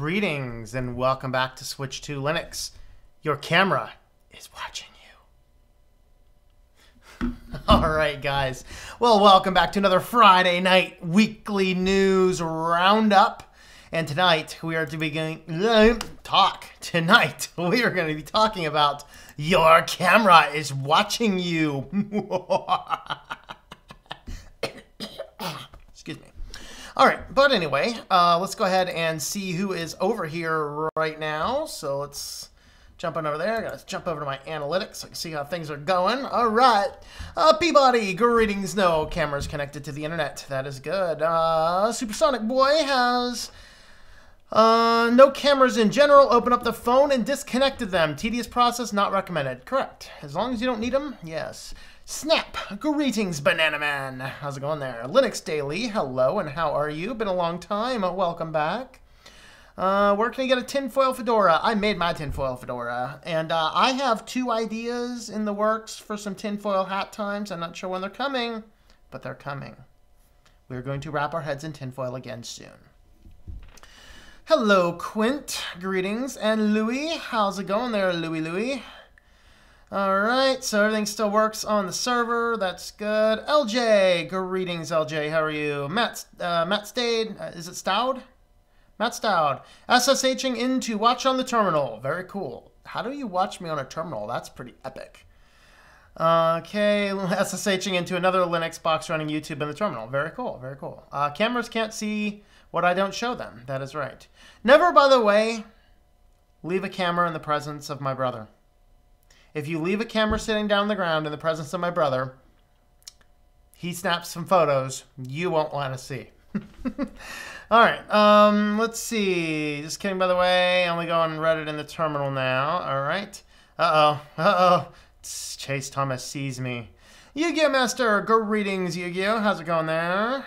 Greetings and welcome back to Switch2Linux. Your camera is watching you. Alright guys, well welcome back to another Friday night weekly news roundup. And tonight we are to be going Tonight we are going to be talking about your camera is watching you. Excuse me. All right, but anyway, let's go ahead and see who is over here right now. So let's jump on over there. I gotta jump over to my analytics so I can see how things are going. All right, Peabody, greetings. No cameras connected to the internet. That is good. Supersonic Boy has no cameras in general. Open up the phone and disconnected them. Tedious process, not recommended. Correct. As long as you don't need them, yes. Snap, greetings, Banana Man. How's it going there? Linux Daily, hello, and how are you? Been a long time. Welcome back. Where can I get a tinfoil fedora? I made my tinfoil fedora, and I have 2 ideas in the works for some tinfoil hat times. I'm not sure when they're coming, but they're coming. We're going to wrap our heads in tinfoil again soon. Hello, Quint, greetings, and Louie. How's it going there, Louie? All right, so everything still works on the server. That's good. LJ, greetings, LJ. How are you? Matt Stade, is it Stoud? Matt Stoud. SSHing into watch on the terminal. Very cool. How do you watch me on a terminal? That's pretty epic. Okay, SSHing into another Linux box running YouTube in the terminal. Very cool, very cool. Cameras can't see what I don't show them. That is right. Never, by the way, leave a camera in the presence of my brother. If you leave a camera sitting down on the ground in the presence of my brother, he snaps some photos you won't want to see. All right, let's see. Just kidding, by the way. I'm only going Reddit in the terminal now. All right. Uh-oh. Chase Thomas sees me. Yu-Gi-Oh! Master, greetings, Yu-Gi-Oh! How's it going there?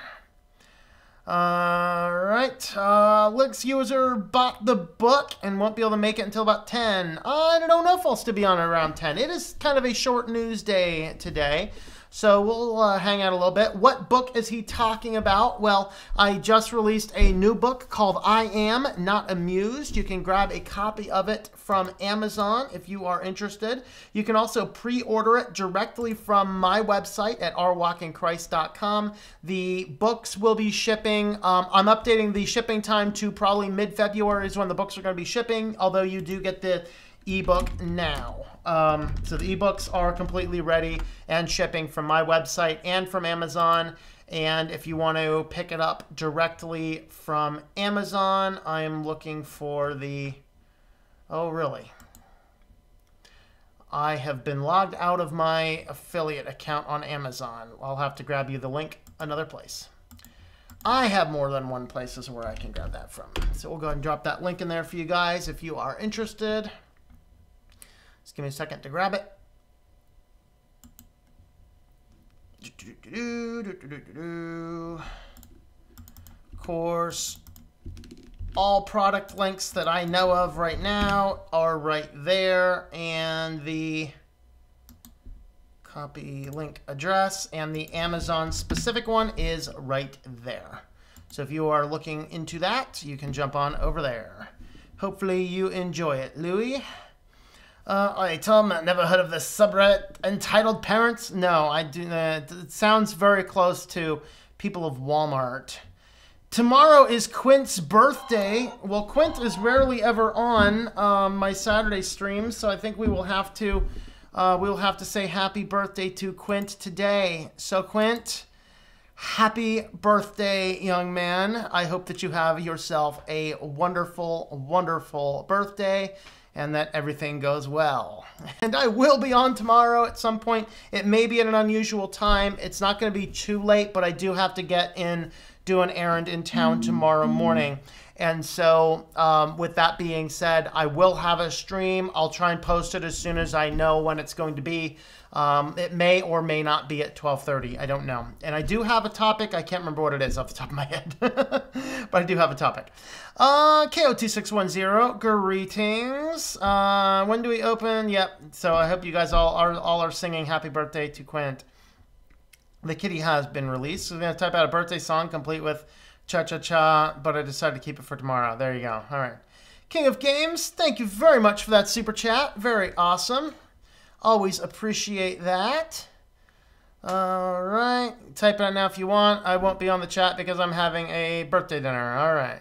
Alright, Linux user bought the book and won't be able to make it until about 10. I don't know if I'll still be on around 10. It is kind of a short news day today, so we'll hang out a little bit. What book is he talking about? Well, I just released a new book called I Am Not Amused. You can grab a copy of it from Amazon if you are interested. You can also pre-order it directly from my website at rwalkingchrist.com. The books will be shipping. I'm updating the shipping time to probably mid-February is when the books are going to be shipping, although you do get the ebook now. So the ebooks are completely ready and shipping from my website and from Amazon. And if you want to pick it up directly from Amazon, I am looking for the... Oh, really? I have been logged out of my affiliate account on Amazon. I'll have to grab you the link another place. I have more than one places where I can grab that from. So we'll go ahead and drop that link in there for you guys if you are interested. Just give me a second to grab it. Of course, all product links that I know of right now are right there, and the copy link address and the Amazon specific one is right there. So if you are looking into that, you can jump on over there. Hopefully you enjoy it. Louis? I tell them I never heard of this subreddit entitled Parents. No, I do. It sounds very close to people of Walmart. Tomorrow is Quint's birthday. Well, Quint is rarely ever on my Saturday streams, so I think we will have to say happy birthday to Quint today. So Quint, happy birthday, young man. I hope that you have yourself a wonderful, wonderful birthday, and that everything goes well. And I will be on tomorrow at some point. It may be at an unusual time. It's not going to be too late, but I do have to get in, do an errand in town tomorrow morning. And so with that being said, I will have a stream. I'll try and post it as soon as I know when it's going to be. It may or may not be at 12:30. I don't know. And I do have a topic. I can't remember what it is off the top of my head. But I do have a topic. KO2610, greetings. When do we open? Yep. So I hope you guys all are singing happy birthday to Quint. The kitty has been released. So we're going to type out a birthday song complete with cha-cha-cha, but I decided to keep it for tomorrow. There you go. All right. King of Games, thank you very much for that super chat. Very awesome. Always appreciate that. All right. Type it out now if you want. I won't be on the chat because I'm having a birthday dinner. All right.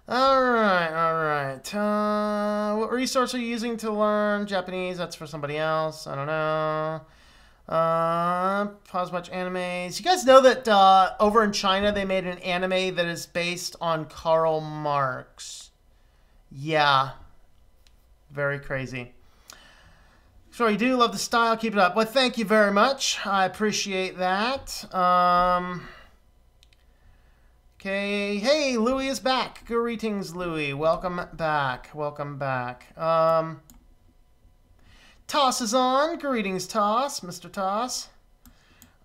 All right. What resource are you using to learn Japanese? That's for somebody else. I don't know. Pause watch animes. You guys know that over in China they made an anime that is based on Karl Marx. Yeah. Very crazy. So you do love the style. Keep it up. Well, thank you very much. I appreciate that. Okay. Hey, Louis is back. Greetings, Louis. Welcome back. Welcome back. Toss is on. Greetings, Toss. Mr. Toss.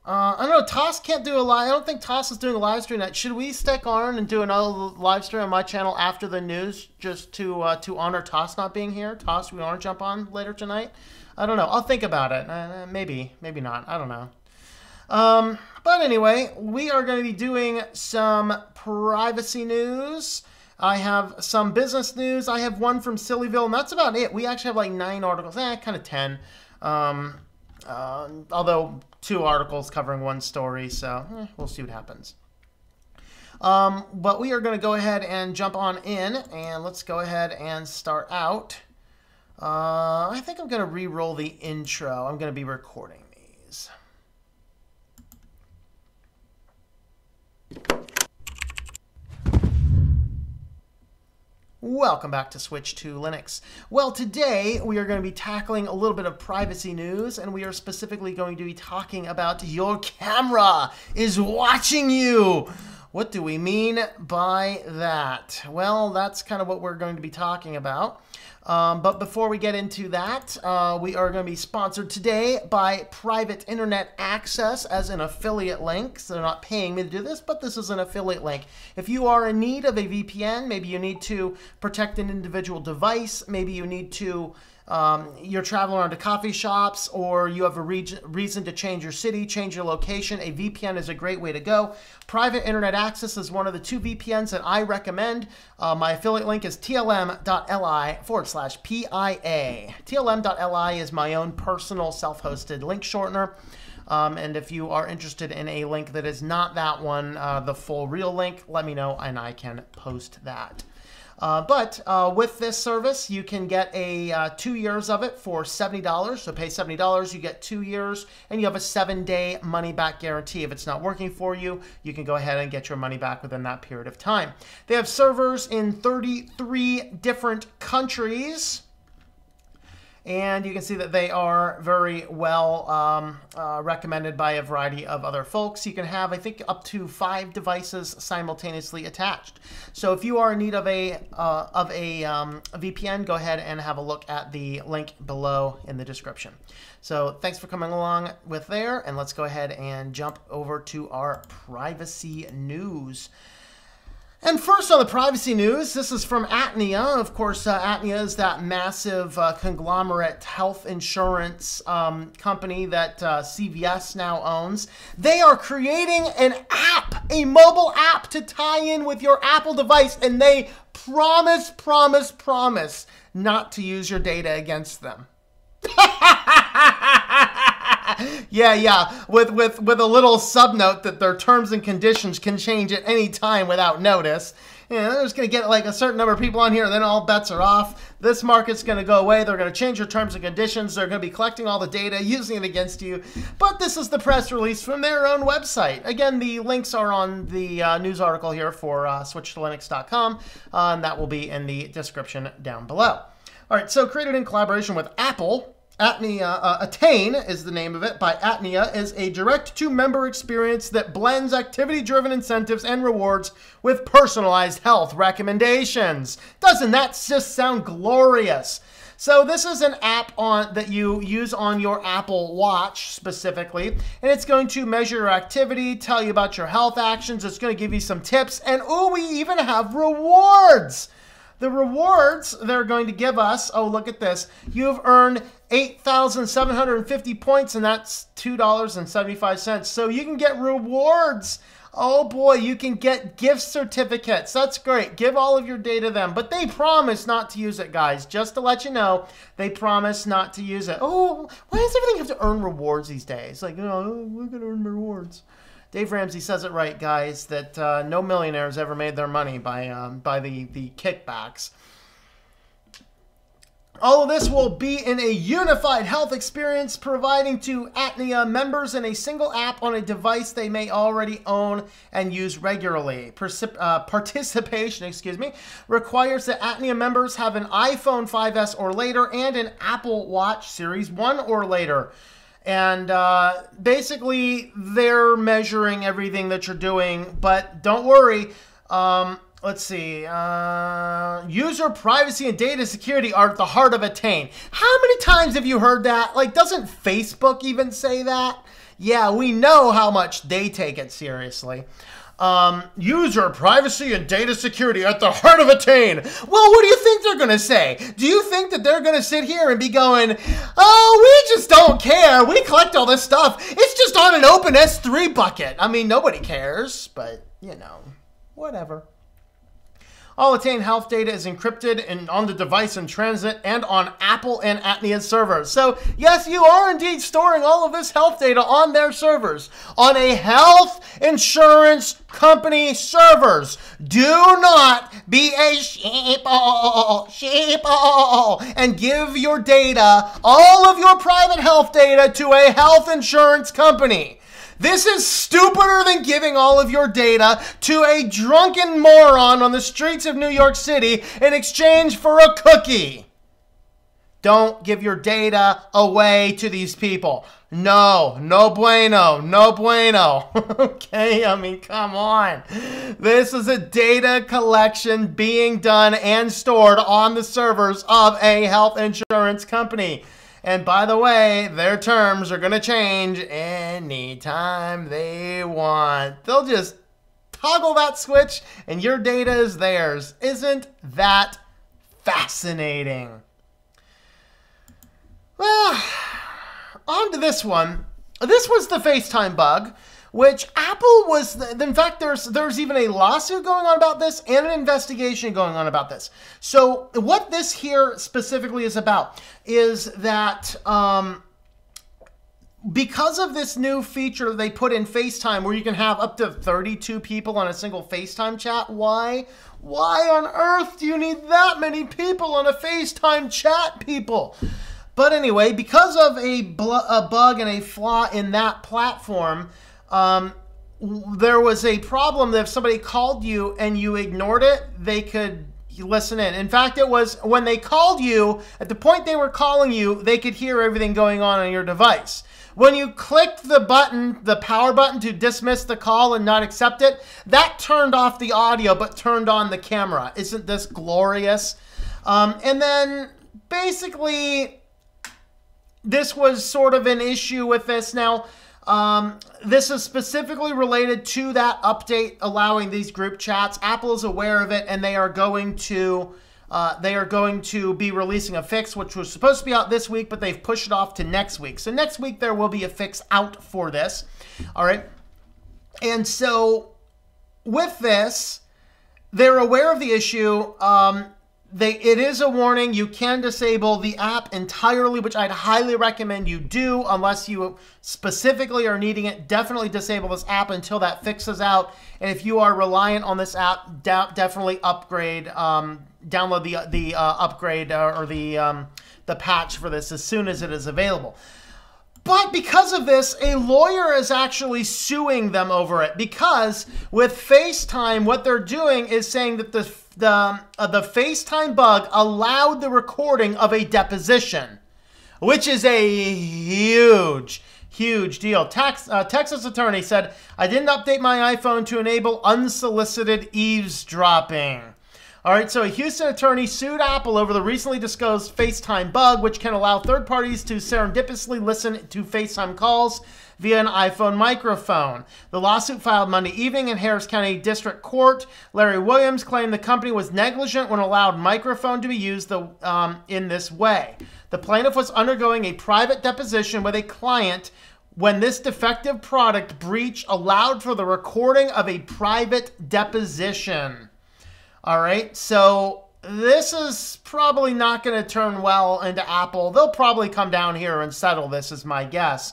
I don't know. Toss can't do a live. I don't think Toss is doing a live stream. Should we stick on and do another live stream on my channel after the news, just to honor Toss not being here? Toss, we want to jump on later tonight? I don't know. I'll think about it. Maybe not. I don't know. But anyway, we are going to be doing some privacy news. I have some business news. I have one from Sillyville, and that's about it. We actually have like 9 articles. Kind of 10. Although 2 articles covering 1 story, so we'll see what happens. But we are going to go ahead and jump on in, and let's go ahead and start out. I think I'm going to re-roll the intro. I'm going to be recording these. Welcome back to Switch to Linux. Well, today we are going to be tackling a little bit of privacy news, and we are specifically going to be talking about your camera is watching you. What do we mean by that? Well, that's kind of what we're going to be talking about. But before we get into that, we are going to be sponsored today by Private Internet Access as an affiliate link. So they're not paying me to do this, but this is an affiliate link. If you are in need of a VPN, maybe you need to protect an individual device, maybe you need to you're traveling around to coffee shops, or you have a reason to change your city, change your location, a VPN is a great way to go. Private Internet Access is one of the 2 VPNs that I recommend. My affiliate link is tlm.li/PIA. tlm.li is my own personal self-hosted link shortener. And if you are interested in a link that is not that one, the full real link, let me know and I can post that. But with this service, you can get a 2 years of it for $70. So pay $70, you get 2 years, and you have a 7-day money-back guarantee. If it's not working for you, you can go ahead and get your money back within that period of time. They have servers in 33 different countries. And you can see that they are very well recommended by a variety of other folks. You can have, I think, up to 5 devices simultaneously attached. So if you are in need of a VPN, go ahead and have a look at the link below in the description. So thanks for coming along with there, and let's go ahead and jump over to our privacy news. And first on the privacy news, this is from Atnia. Of course, Atnia is that massive conglomerate health insurance company that CVS now owns. They are creating an app, a mobile app to tie in with your Apple device, and they promise not to use your data against them. Yeah, with a little subnote that their terms and conditions can change at any time without notice. They're just going to get like a certain number of people on here, and then all bets are off. This market's going to go away. They're going to change your terms and conditions. They're going to be collecting all the data, using it against you. But this is the press release from their own website. Again, the links are on the news article here for SwitchedtoLinux.com, and that will be in the description down below. All right, so created in collaboration with Apple, Attain is the name of it, by Atnia, is a direct-to-member experience that blends activity-driven incentives and rewards with personalized health recommendations. Doesn't that just sound glorious? So this is an app that you use on your Apple Watch specifically, and it's going to measure your activity, tell you about your health actions, it's going to give you some tips, and oh, we even have rewards! The rewards they're going to give us, oh, look at this. You've earned 8,750 points, and that's $2.75. So you can get rewards Oh boy, you can get gift certificates. That's great. Give all of your data to them. But they promise not to use it, guys. Just to let you know, they promise not to use it. Oh, why does everything have to earn rewards these days? Like, you know, we're going to earn rewards. Dave Ramsey says it right, guys, that no millionaires ever made their money by the kickbacks. All of this will be in a unified health experience, providing to Atnea members in a single app on a device they may already own and use regularly. Participation, requires that Atnea members have an iPhone 5S or later and an Apple Watch Series 1 or later. And basically, they're measuring everything that you're doing, but don't worry. Let's see. User privacy and data security are at the heart of Attain. How many times have you heard that? Like, doesn't Facebook even say that? Yeah, we know how much they take it seriously. User privacy and data security at the heart of Attain. Well, what do you think they're going to say? Do you think that they're going to sit here and be going, oh, we just don't care. We collect all this stuff. It's just on an open S3 bucket. I mean, nobody cares, but, you know, whatever. All Attain health data is encrypted and on the device in transit and on Apple and Atnea servers. So, yes, you are indeed storing all of this health data on their servers, on a health insurance company servers. Do not be a sheeple, and give your data, all of your private health data, to a health insurance company. This is stupider than giving all of your data to a drunken moron on the streets of New York City in exchange for a cookie. Don't give your data away to these people. No, no bueno, no bueno. Okay, I mean, come on. This is a data collection being done and stored on the servers of a health insurance company. And by the way, their terms are going to change anytime they want. They'll just toggle that switch and your data is theirs. Isn't that fascinating? Well, on to this one. This was the FaceTime bug, which Apple was, in fact, there's even a lawsuit going on about this and an investigation going on about this. So what this here specifically is about is that because of this new feature they put in FaceTime where you can have up to 32 people on a single FaceTime chat, why on earth do you need that many people on a FaceTime chat, people? But anyway, because of a bug and a flaw in that platform, there was a problem that if somebody called you and you ignored it, they could listen in. In fact, it was when they called you, at the point they were calling you, they could hear everything going on your device. When you clicked the button, the power button to dismiss the call and not accept it, that turned off the audio but turned on the camera. Isn't this glorious? And then basically, this was sort of an issue with this. Now, this is specifically related to that update allowing these group chats. Apple is aware of it, and they are going to be releasing a fix, which was supposed to be out this week, but they've pushed it off to next week. So next week there will be a fix out for this. All right, and so with this, they're aware of the issue. It is a warning. You can disable the app entirely, which I'd highly recommend you do unless you specifically are needing it. Definitely disable this app until that fix is out. And if you are reliant on this app, definitely upgrade, download the upgrade or the patch for this as soon as it is available. But because of this, a lawyer is actually suing them over it, because with FaceTime, what they're doing is saying that the FaceTime bug allowed the recording of a deposition, which is a huge deal. Texas attorney said, I didn't update my iPhone to enable unsolicited eavesdropping. All right, so a Houston attorney sued Apple over the recently disclosed FaceTime bug, which can allow third parties to serendipitously listen to FaceTime calls via an iPhone microphone. The lawsuit filed Monday evening in Harris County District Court. Larry Williams claimed the company was negligent when allowed microphone to be used in this way. The plaintiff was undergoing a private deposition with a client when this defective product breach allowed for the recording of a private deposition. All right, so this is probably not going to turn well into Apple. They'll probably come down here and settle this, is my guess.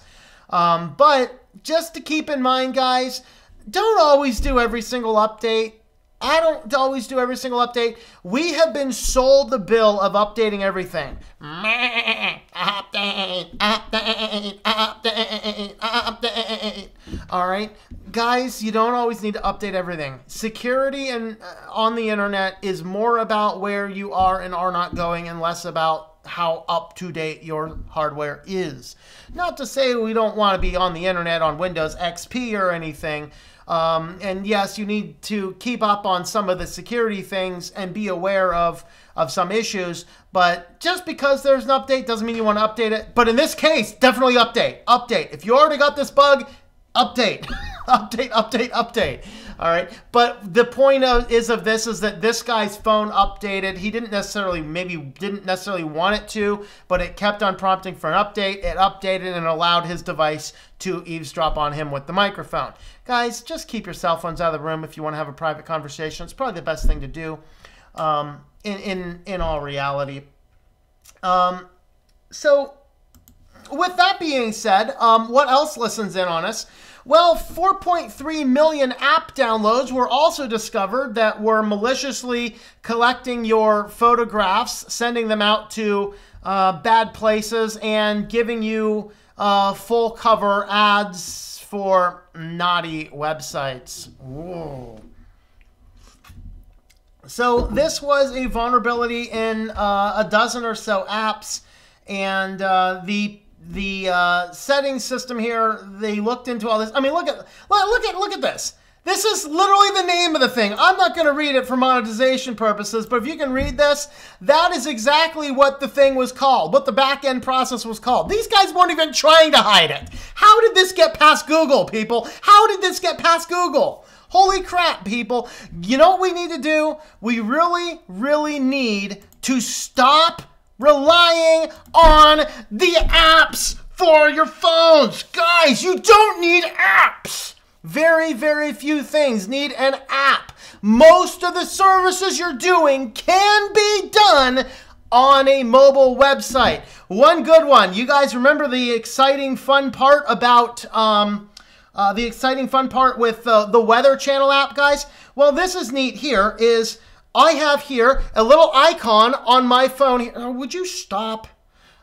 But just to keep in mind, guys, don't always do every single update. I don't always do every single update. We have been sold the bill of updating everything. Update, update, update, update. All right, guys, you don't always need to update everything. Security and on the internet is more about where you are and are not going and less about how up-to-date your hardware is. Not to say we don't want to be on the internet on Windows XP or anything. And yes, you need to keep up on some of the security things and be aware of some issues. But just because there's an update doesn't mean you want to update it. But in this case, definitely update. Update. If you already got this bug, update. Update, update, update. All right. But the point of this is that this guy's phone updated. He didn't necessarily want it to, but it kept on prompting for an update. It updated and allowed his device to eavesdrop on him with the microphone. Guys, just keep your cell phones out of the room if you want to have a private conversation. It's probably the best thing to do in all reality. So with that being said, what else listens in on us? Well, 4.3 million app downloads were also discovered that were maliciously collecting your photographs, sending them out to bad places, and giving you full cover ads for naughty websites. Whoa. So this was a vulnerability in a dozen or so apps, and the settings system here, they looked into all this. I mean, look at this. This is literally the name of the thing. I'm not going to read it for monetization purposes, but if you can read this, that is exactly what the thing was called, what the back-end process was called. These guys weren't even trying to hide it. How did this get past Google, people? How did this get past Google? Holy crap, people. You know what we need to do? We really, really need to stop relying on the apps for your phones. Guys, you don't need apps. Very, very few things need an app. Most of the services you're doing can be done on a mobile website. One good one. You guys remember the exciting fun part about with the Weather Channel app, guys? Well, this is neat here is I have here a little icon on my phone. Oh, would you stop?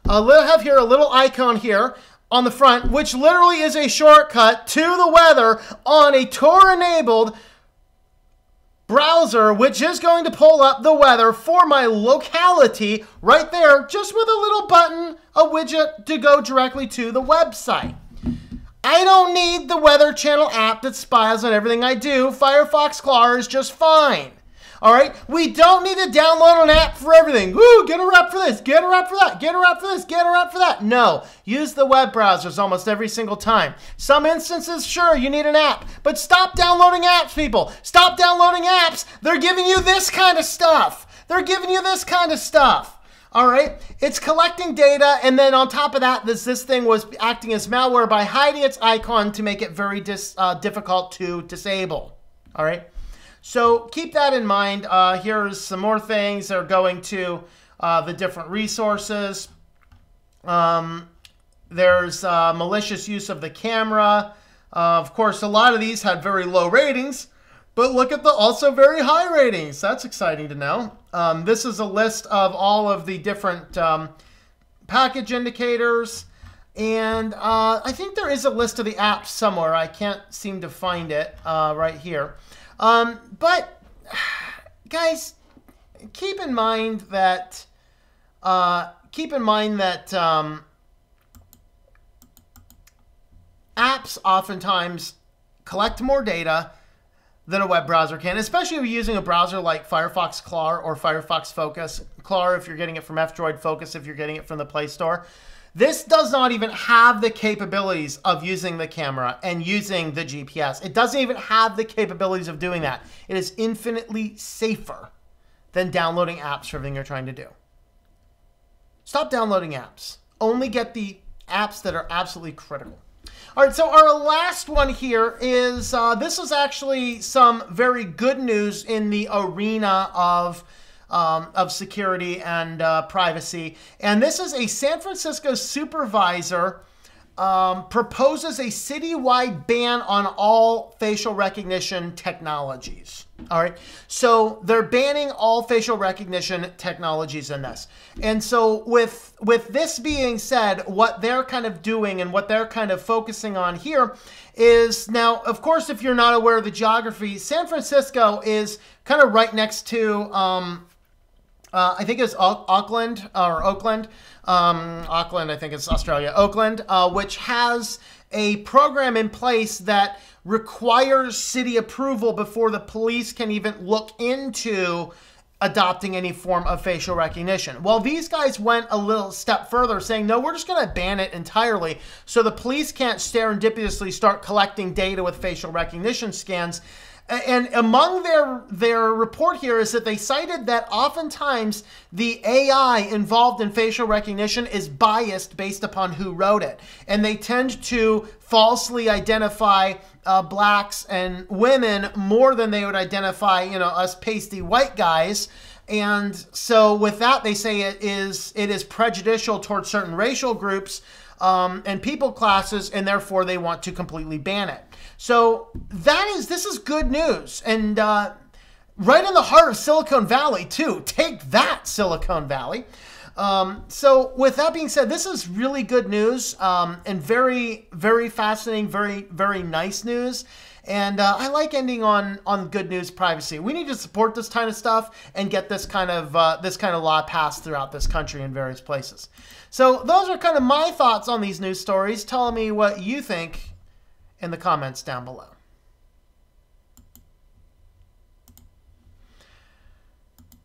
I have here a little icon here on the front, which literally is a shortcut to the weather on a Tor-enabled browser, which is going to pull up the weather for my locality right there, just with a little button, a widget to go directly to the website. I don't need the Weather Channel app that spies on everything I do. Firefox Explorer is just fine. All right, we don't need to download an app for everything. Woo, get a app for this, get a app for that, get a app for this, get a app for that. No, use the web browsers almost every single time. Some instances, sure, you need an app, but stop downloading apps, people. Stop downloading apps. They're giving you this kind of stuff. They're giving you this kind of stuff. All right, it's collecting data, and then on top of that, this thing was acting as malware by hiding its icon to make it very difficult to disable. All right. So keep that in mind. Here's some more things that are going to the different resources. There's malicious use of the camera. Of course, a lot of these had very low ratings, but look at the also very high ratings. That's exciting to know. This is a list of all of the different package indicators. And I think there is a list of the apps somewhere. I can't seem to find it right here. But guys, keep in mind that apps oftentimes collect more data than a web browser can, especially if you're using a browser like Firefox Explorer or Firefox Focus. Explorer if you're getting it from F-Droid, Focus if you're getting it from the Play Store. This does not even have the capabilities of using the camera and using the GPS. It doesn't even have the capabilities of doing that. It is infinitely safer than downloading apps for everything you're trying to do. Stop downloading apps. Only get the apps that are absolutely critical. All right, so our last one here is, this is actually some very good news in the arena of security and privacy. And this is a San Francisco supervisor proposes a citywide ban on all facial recognition technologies. All right, so they're banning all facial recognition technologies in this. And so with this being said, what they're kind of doing and what they're kind of focusing on here is, now, of course, if you're not aware of the geography, San Francisco is kind of right next to, I think it's Auckland, or Oakland. Auckland, I think it's Australia. Oakland, which has a program in place that requires city approval before the police can even look into adopting any form of facial recognition. Well, these guys went a little step further, saying, no, we're just going to ban it entirely, so the police can't serendipitously start collecting data with facial recognition scans. And among their report here is that they cited that oftentimes the AI involved in facial recognition is biased based upon who wrote it. And they tend to falsely identify blacks and women more than they would identify, you know, us pasty white guys. And so with that, they say it is prejudicial towards certain racial groups and people classes, and therefore they want to completely ban it. So this is good news, and right in the heart of Silicon Valley too. Take that, Silicon Valley. So with that being said, this is really good news and very, very fascinating, very, very nice news. And I like ending on good news privacy. We need to support this kind of stuff and get this kind of law passed throughout this country in various places. So those are kind of my thoughts on these news stories. Tell me what you think in the comments down below.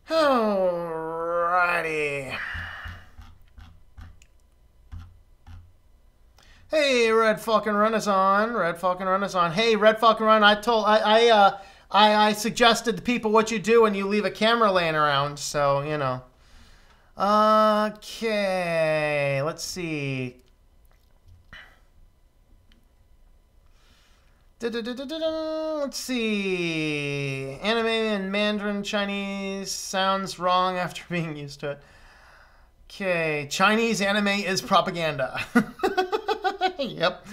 Alrighty. Hey, Red Falcon Run is on. Red Falcon Run is on. Hey, Red Falcon Run, I suggested to people what you do when you leave a camera laying around, so, you know. Okay, let's see. Let's see. Anime in Mandarin Chinese sounds wrong after being used to it. Okay, Chinese anime is propaganda. Yep.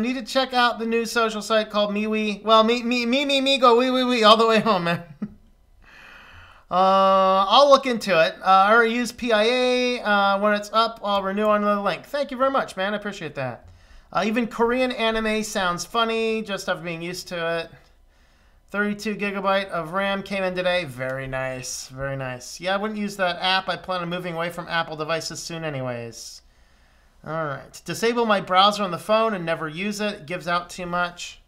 Need to check out the new social site called MeWe. Well, me go wee all the way home, man. I'll look into it. I already use PIA. When it's up, I'll renew on the link. Thank you very much, man. I appreciate that. Even Korean anime sounds funny, just after being used to it. 32 gigabyte of RAM came in today. Very nice. Very nice. Yeah, I wouldn't use that app. I plan on moving away from Apple devices soon anyways. All right. Disable my browser on the phone and never use it. It gives out too much.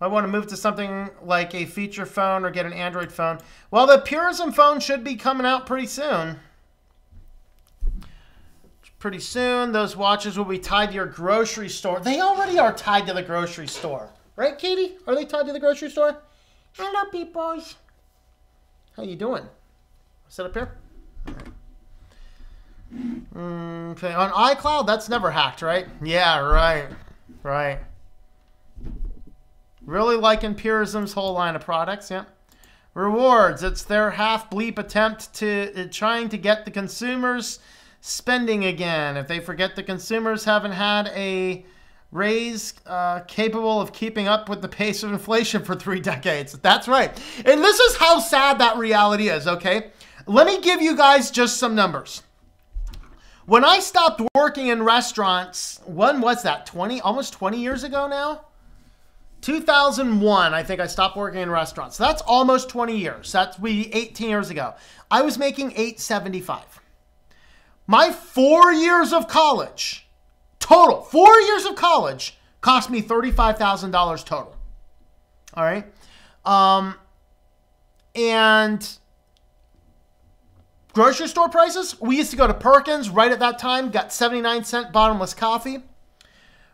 I want to move to something like a feature phone or get an Android phone. Well, the Purism phone should be coming out pretty soon. Pretty soon, those watches will be tied to your grocery store. They already are tied to the grocery store. Right, Katie? Are they tied to the grocery store? Hello, peoples. How you doing? Sit up here. Okay, on iCloud, that's never hacked, right? Yeah, right. Right. Really liking Purism's whole line of products, yeah. Rewards, it's their half-bleep attempt to trying to get the consumers spending again. If they forget the consumers haven't had a raise capable of keeping up with the pace of inflation for 3 decades. That's right. And this is how sad that reality is, okay? Let me give you guys just some numbers. When I stopped working in restaurants, when was that? Almost 20 years ago now? 2001, I think I stopped working in restaurants. That's almost 20 years. That's 18 years ago. I was making $8.75. My 4 years of college, total, 4 years of college, cost me $35,000 total. All right. And grocery store prices, we used to go to Perkins right at that time, got 79-cent bottomless coffee.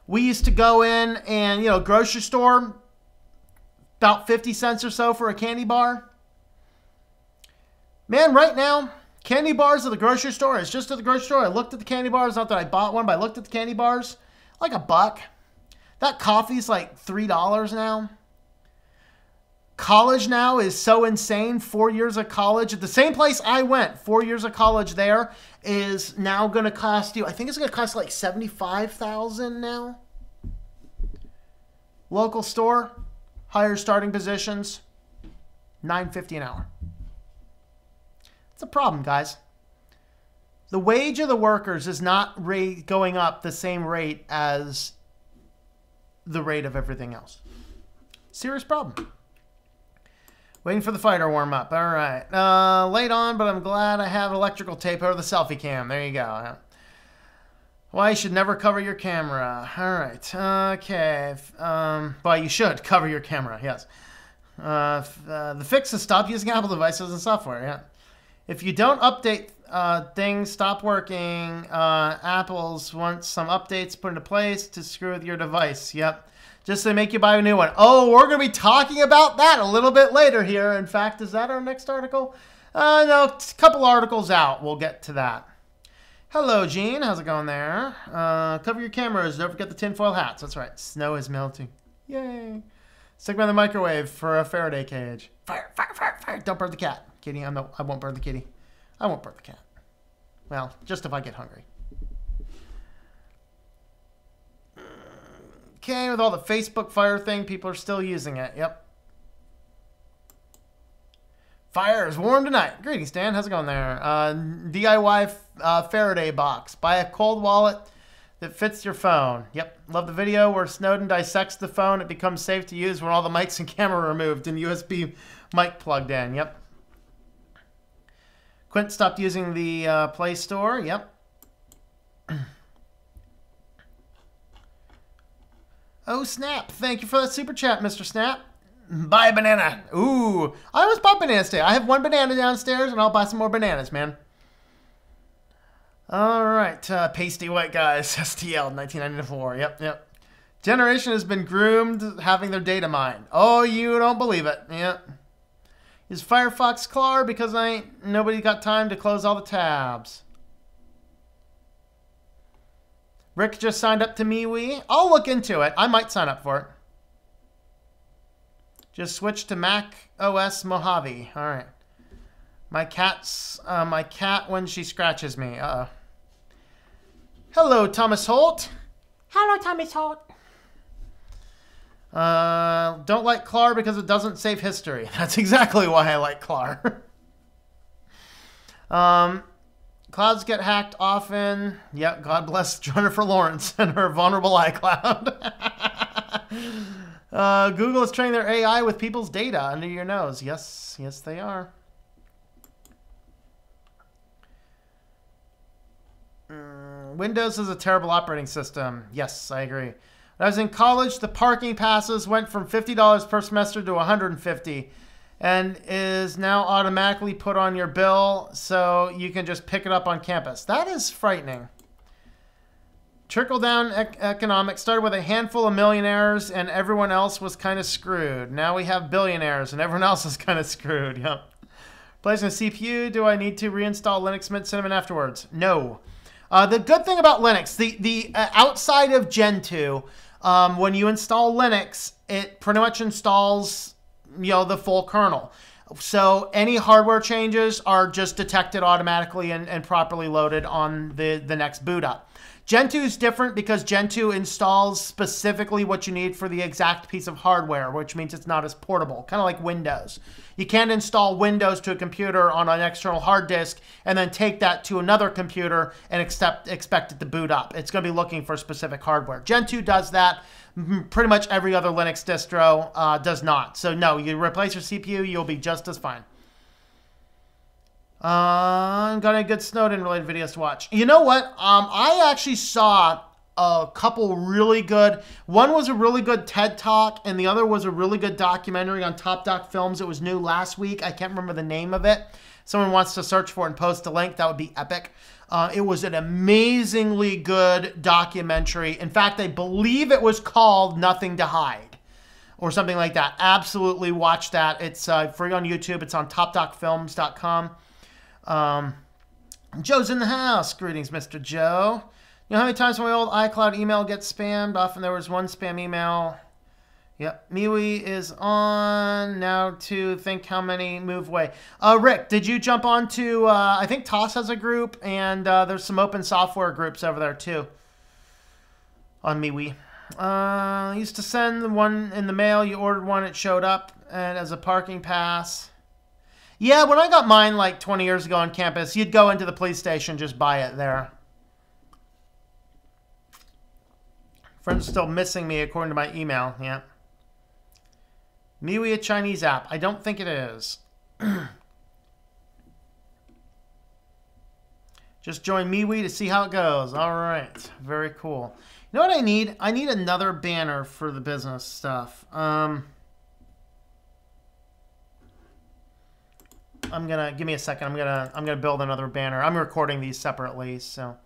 We used to go in and, you know, grocery store, about 50 cents or so for a candy bar. Man, right now, candy bars at the grocery store, it's just at the grocery store. I looked at the candy bars, not that I bought one, but I looked at the candy bars. like $1. That coffee's like $3 now. College now is so insane. 4 years of college at the same place I went. 4 years of college there is now going to cost you, I think it's going to cost like $75,000 now. Local store, higher starting positions, $9.50 an hour. It's a problem, guys. The wage of the workers is not going up the same rate as the rate of everything else. Serious problem. Waiting for the fighter warm up. All right. Late on, but I'm glad I have electrical tape over the selfie cam. There you go. Why you should never cover your camera. All right. Okay. Well, you should cover your camera. Yes. The fix is stop using Apple devices and software. Yeah. If you don't update things, stop working. Apple's wants some updates put into place to screw with your device. Yep. Just to make you buy a new one. Oh, we're going to be talking about that a little bit later here. In fact, is that our next article? No, a couple articles out. We'll get to that. Hello, Gene. How's it going there? Cover your cameras. Don't forget the tinfoil hats. That's right. Snow is melting. Yay. Stick them in the microwave for a Faraday cage. Fire, fire, fire, fire. Don't burn the cat. Kitty, I won't burn the kitty. I won't burn the cat. Well, just if I get hungry. Okay, with all the Facebook Fire thing, people are still using it. Yep. Fire is warm tonight. Greetings, Dan. How's it going there? DIY Faraday box. Buy a cold wallet that fits your phone. Yep. Love the video where Snowden dissects the phone. It becomes safe to use when all the mics and camera are removed and USB mic plugged in. Yep. Quint stopped using the Play Store. Yep. Oh, snap. Thank you for that super chat, Mr. Snap. Buy a banana. Ooh. I always bought bananas today. I have one banana downstairs, and I'll buy some more bananas, man. All right. Pasty white guys. STL 1994. Yep. Generation has been groomed having their data mined. Oh, you don't believe it. Yep. Is Firefox Clar because nobody got time to close all the tabs. Rick just signed up to MeWe. I'll look into it. I might sign up for it. Just switch to Mac OS Mojave. All right. My cat when she scratches me. Hello, Thomas Holt. Hello, Thomas Holt. Don't like Clar because it doesn't save history. That's exactly why I like Clar. Clouds get hacked often. Yep, God bless Jennifer Lawrence and her vulnerable iCloud. Google is training their AI with people's data under your nose. Yes, they are. Windows is a terrible operating system. Yes, I agree. When I was in college, the parking passes went from $50 per semester to $150. And is now automatically put on your bill so you can just pick it up on campus. That is frightening. Trickle-down economics started with a handful of millionaires and everyone else was kind of screwed. Now we have billionaires and everyone else is kind of screwed. Yep. Placing a CPU, do I need to reinstall Linux Mint Cinnamon afterwards? No. The good thing about Linux, the outside of Gen 2, when you install Linux, it pretty much installs the full kernel. So any hardware changes are just detected automatically and properly loaded on the next boot up. Gen 2 is different because Gen 2 installs specifically what you need for the exact piece of hardware, which means it's not as portable, kind of like Windows. You can't install Windows to a computer on an external hard disk and then take that to another computer and expect it to boot up. It's going to be looking for specific hardware. Gen 2 does that. Pretty much every other Linux distro does not. So no, you replace your CPU, you'll be just as fine. Got any good Snowden related videos to watch? You know what? I actually saw a couple really good. One was a really good TED Talk, and the other was a really good documentary on Top Doc Films. It was new last week. I can't remember the name of it. Someone wants to search for it and post a link. That would be epic. It was an amazingly good documentary. In fact, I believe it was called Nothing to Hide or something like that. Absolutely watch that. It's free on YouTube. It's on topdocfilms.com. Joe's in the house. Greetings, Mr. Joe. You know how many times my old iCloud email gets spammed? Often there was one spam email. Yep, MeWe is on now to think how many move away. Rick, did you jump on to, I think TOS has a group, and there's some open software groups over there too on MeWe. Used to send one in the mail. You ordered one, it showed up and as a parking pass. Yeah, when I got mine like 20 years ago on campus, you'd go into the police station, just buy it there. Friend's still missing me according to my email. Yeah. MeWe a Chinese app? I don't think it is. Just join MeWe to see how it goes. All right. Very cool. You know what I need? I need another banner for the business stuff. I'm gonna give me a second. I'm gonna build another banner. I'm recording these separately, so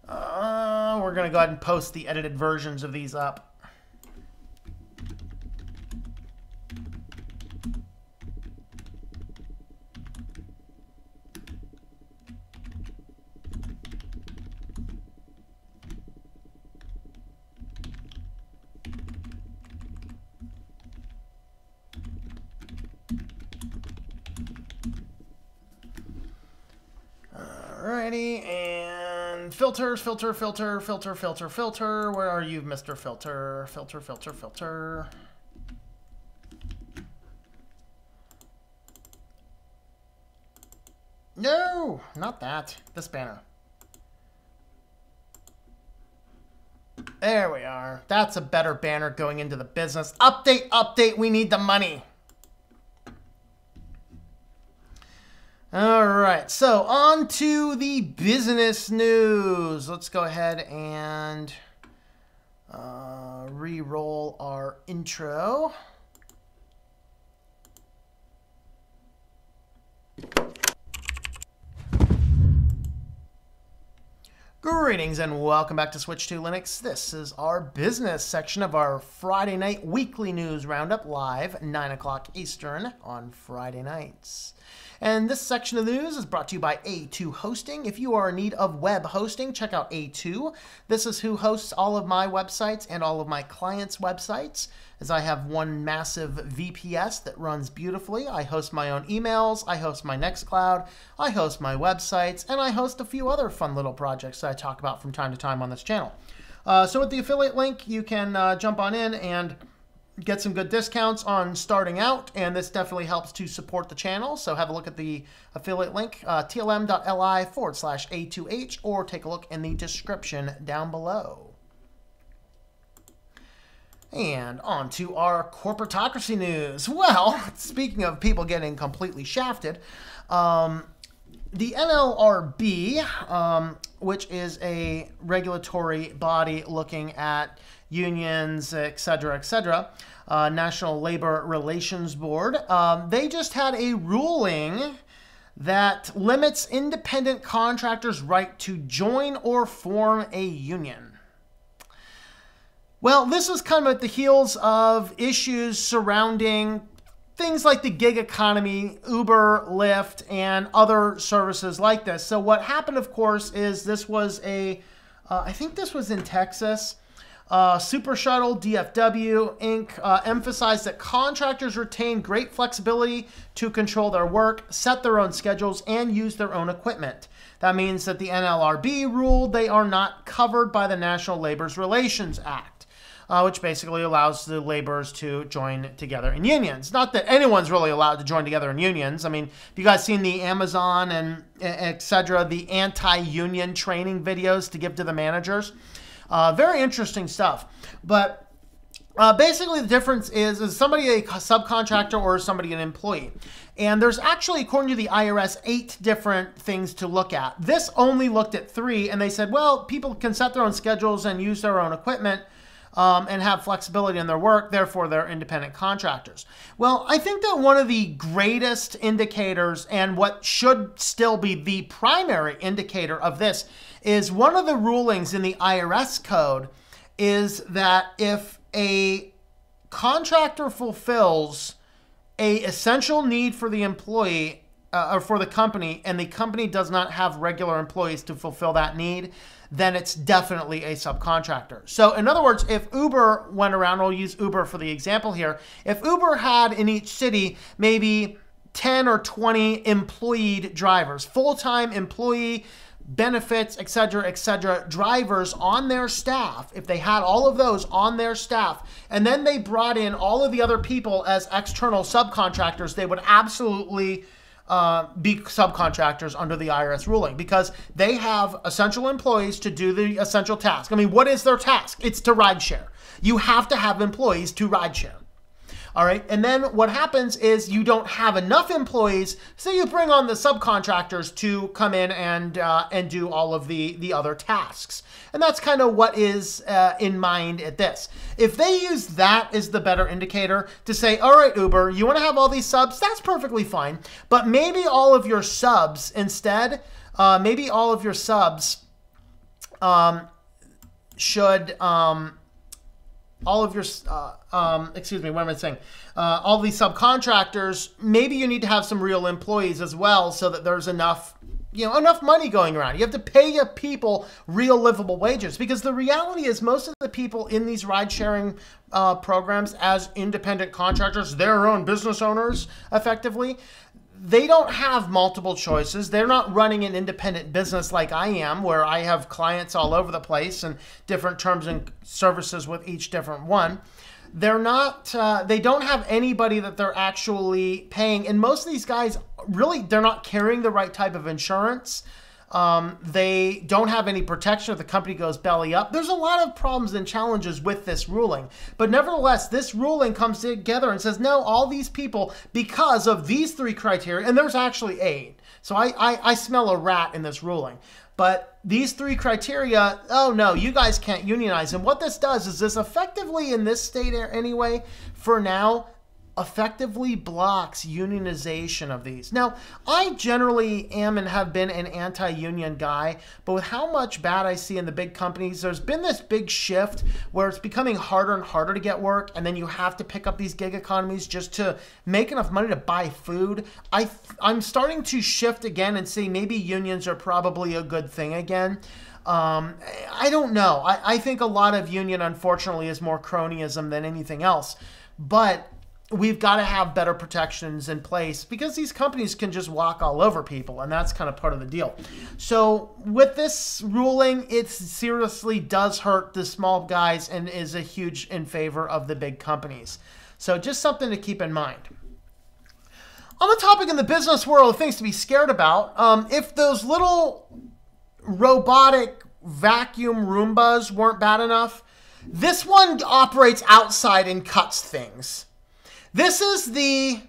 we're gonna go ahead and post the edited versions of these up. Alrighty, and filters, filter. Where are you, Mr. Filter? Filter. No, not that. This banner. There we are. That's a better banner going into the business. Update, we need the money. All right, so on to the business news. Let's go ahead and re-roll our intro. Greetings and welcome back to SwitchedtoLinux. This is our business section of our Friday night weekly news roundup, live 9 o'clock Eastern on Friday nights. And this section of the news is brought to you by A2 Hosting. If you are in need of web hosting, check out A2. This is who hosts all of my websites and all of my clients' websites, as I have one massive VPS that runs beautifully. I host my own emails, I host my Nextcloud, I host my websites, and I host a few other fun little projects that I talk about from time to time on this channel. So with the affiliate link, you can jump on in and get some good discounts on starting out, and this definitely helps to support the channel. So have a look at the affiliate link, tlm.li/A2H, or take a look in the description down below. And on to our corporatocracy news. Well, speaking of people getting completely shafted, the NLRB, which is a regulatory body looking at unions, etc., National Labor Relations Board, they just had a ruling that limits independent contractors' right to join or form a union. Well, this is kind of at the heels of issues surrounding things like the gig economy, Uber, Lyft, and other services like this. So what happened, of course, is this was a, I think this was in Texas, Super Shuttle, DFW, Inc. Emphasized that contractors retain great flexibility to control their work, set their own schedules, and use their own equipment. That means that the NLRB ruled they are not covered by the National Labor Relations Act, which basically allows the laborers to join together in unions. Not that anyone's really allowed to join together in unions. I mean, have you guys seen the Amazon and etc., the anti-union training videos to give to the managers? Very interesting stuff. But basically the difference is somebody a subcontractor or somebody an employee? And there's actually, according to the IRS, 8 different things to look at. This only looked at 3, and they said, well, people can set their own schedules and use their own equipment and have flexibility in their work, therefore they're independent contractors. Well, I think that one of the greatest indicators, and what should still be the primary indicator of this, is one of the rulings in the IRS code is that if a contractor fulfills a essential need for the employee, or for the company, and the company does not have regular employees to fulfill that need, then it's definitely a subcontractor. So in other words, if Uber went around, we'll use Uber for the example here. If Uber had in each city maybe 10 or 20 employed drivers, full-time employee, benefits, etc., drivers on their staff, if they had all of those on their staff, and then they brought in all of the other people as external subcontractors, they would absolutely be subcontractors under the IRS ruling, because they have essential employees to do the essential task. I mean, what is their task? It's to ride share. You have to have employees to ride share. All right, and then what happens is you don't have enough employees, so you bring on the subcontractors to come in and do all of the other tasks. And that's kind of what is in mind at this. If they use that as the better indicator to say, all right, Uber, you want to have all these subs? That's perfectly fine. But maybe all of your subs instead, maybe all of your subs should... all of your, excuse me, what am I saying? All these subcontractors, maybe you need to have some real employees as well, so that there's enough, enough money going around. You have to pay your people real livable wages, because the reality is most of the people in these ride sharing programs as independent contractors, their own business owners, effectively, they don't have multiple choices. They're not running an independent business like I am, where I have clients all over the place and different terms and services with each different one. They're not, they don't have anybody that they're actually paying. And most of these guys, really, they're not carrying the right type of insurance. They don't have any protection if the company goes belly up. There's a lot of problems and challenges with this ruling. But nevertheless, this ruling comes together and says, no, all these people, because of these 3 criteria, and there's actually 8. So I smell a rat in this ruling. But these 3 criteria, oh no, you guys can't unionize. And what this does is this effectively, in this state anyway, for now, effectively blocks unionization of these. Now, I generally am and have been an anti-union guy, but with how much bad I see in the big companies, there's been this big shift where it's becoming harder and harder to get work, and then you have to pick up these gig economies just to make enough money to buy food. I'm starting to shift again and say maybe unions are probably a good thing again. I don't know. I think a lot of union, unfortunately, is more cronyism than anything else. But we've got to have better protections in place, because these companies can just walk all over people, and that's kind of part of the deal. So with this ruling, it seriously does hurt the small guys and is a huge in favor of the big companies. So just something to keep in mind. On the topic in the business world, things to be scared about, if those little robotic vacuum Roombas weren't bad enough, this one operates outside and cuts things. This is the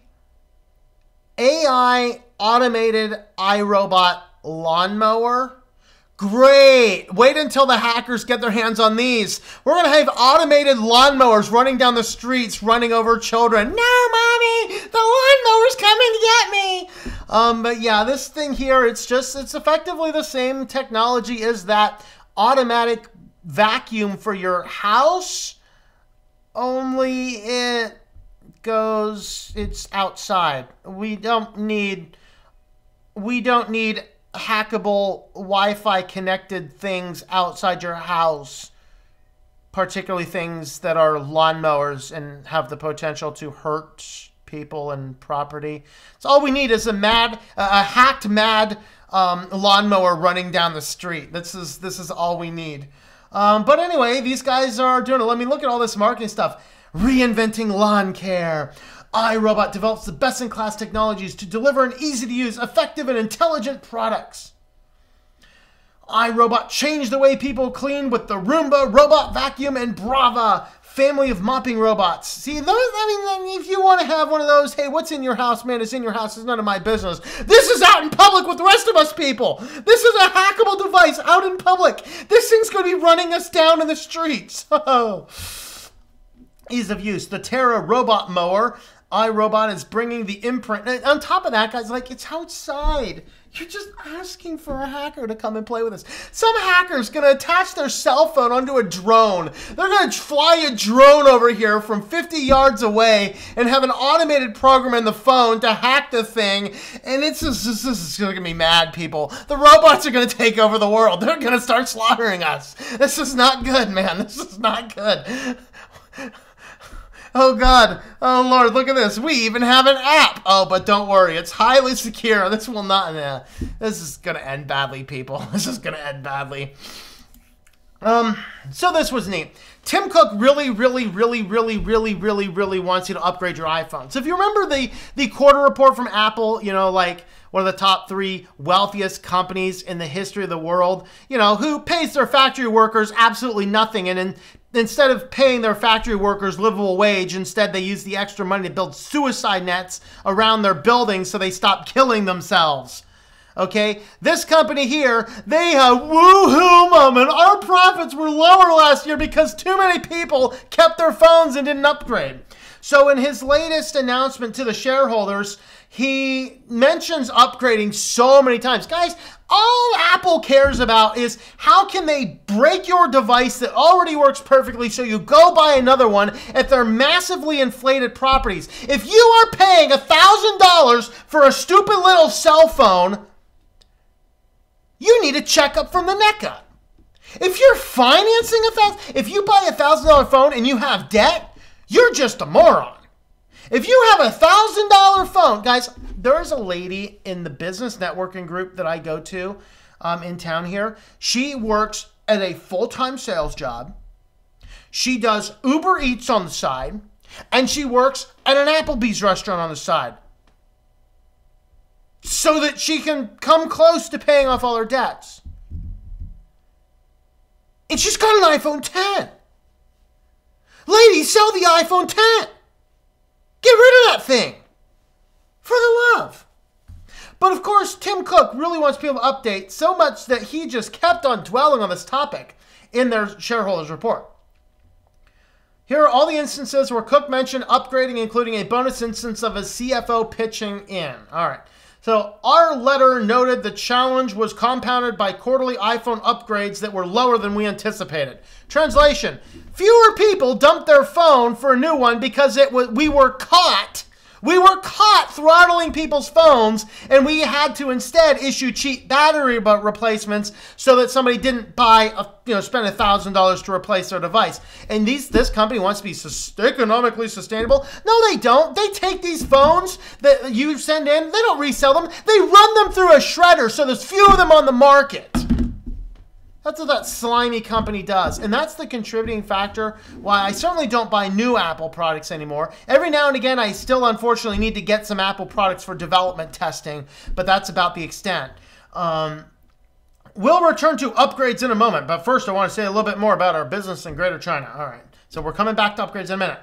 AI automated iRobot lawnmower. Great. Wait until the hackers get their hands on these. We're going to have automated lawnmowers running down the streets, running over children. No, Mommy, the lawnmower's coming to get me. But yeah, this thing here, it's effectively the same technology as that automatic vacuum for your house, only it's outside. We don't need hackable Wi-Fi connected things outside your house, particularly things that are lawnmowers and have the potential to hurt people and property. So all we need is a hacked mad lawnmower running down the street. This is all we need. But anyway, these guys are doing it. Let me look at all this marketing stuff. Reinventing lawn care. iRobot develops the best-in-class technologies to deliver an easy-to-use, effective, and intelligent products. iRobot changed the way people clean with the Roomba, Robot Vacuum, and Brava family of mopping robots. See, those, I mean, if you want to have one of those, hey, what's in your house, man? It's in your house. It's none of my business. This is out in public with the rest of us people. This is a hackable device out in public. This thing's going to be running us down in the streets. Ease of use. The Terra robot mower iRobot is bringing the imprint. And on top of that, guys, like, it's outside. You're just asking for a hacker to come and play with us. Some hacker's going to attach their cell phone onto a drone. They're going to fly a drone over here from 50 yards away and have an automated program in the phone to hack the thing. And it's just, this is going to get me mad, people. The robots are going to take over the world. They're going to start slaughtering us. This is not good, man. This is not good. Oh, God. Oh, Lord, look at this. We even have an app. Oh, but don't worry. It's highly secure. This will not... this is going to end badly, people. This is going to end badly. So this was neat. Tim Cook really wants you to upgrade your iPhone. So if you remember the quarter report from Apple, you know, like one of the top 3 wealthiest companies in the history of the world, you know, who pays their factory workers absolutely nothing. And instead of paying their factory workers livable wage, instead they use the extra money to build suicide nets around their buildings so they stop killing themselves. Okay, this company here, they have woohoo moment. Our profits were lower last year because too many people kept their phones and didn't upgrade. So in his latest announcement to the shareholders, he mentions upgrading so many times. Guys, all Apple cares about is how can they break your device that already works perfectly so you go buy another one at their massively inflated properties. If you are paying $1,000 for a stupid little cell phone, you need a checkup from the neck up. If you're financing if you buy a $1,000 phone and you have debt, you're just a moron. If you have a $1,000 phone, guys, there's a lady in the business networking group that I go to in town here. She works at a full-time sales job. She does Uber Eats on the side, and she works at an Applebee's restaurant on the side, so that she can come close to paying off all her debts. And she's got an iPhone 10. Ladies, sell the iPhone 10. Get rid of that thing. For the love. But of course, Tim Cook really wants people to update so much that he just kept on dwelling on this topic in their shareholders report. Here are all the instances where Cook mentioned upgrading, including a bonus instance of a CFO pitching in. All right. So our letter noted the challenge was compounded by quarterly iPhone upgrades that were lower than we anticipated. Translation: fewer people dumped their phone for a new one because we were caught throttling people's phones, and we had to instead issue cheap battery replacements so that somebody didn't spend $1,000 to replace their device. And this company wants to be economically sustainable. No, they don't. They take these phones that you send in, they don't resell them. They run them through a shredder so there's few of them on the market. That's what that slimy company does. And that's the contributing factor why I certainly don't buy new Apple products anymore. Every now and again, I still unfortunately need to get some Apple products for development testing, but that's about the extent. We'll return to upgrades in a moment, but first I want to say a little bit more about our business in Greater China. All right, so we're coming back to upgrades in a minute.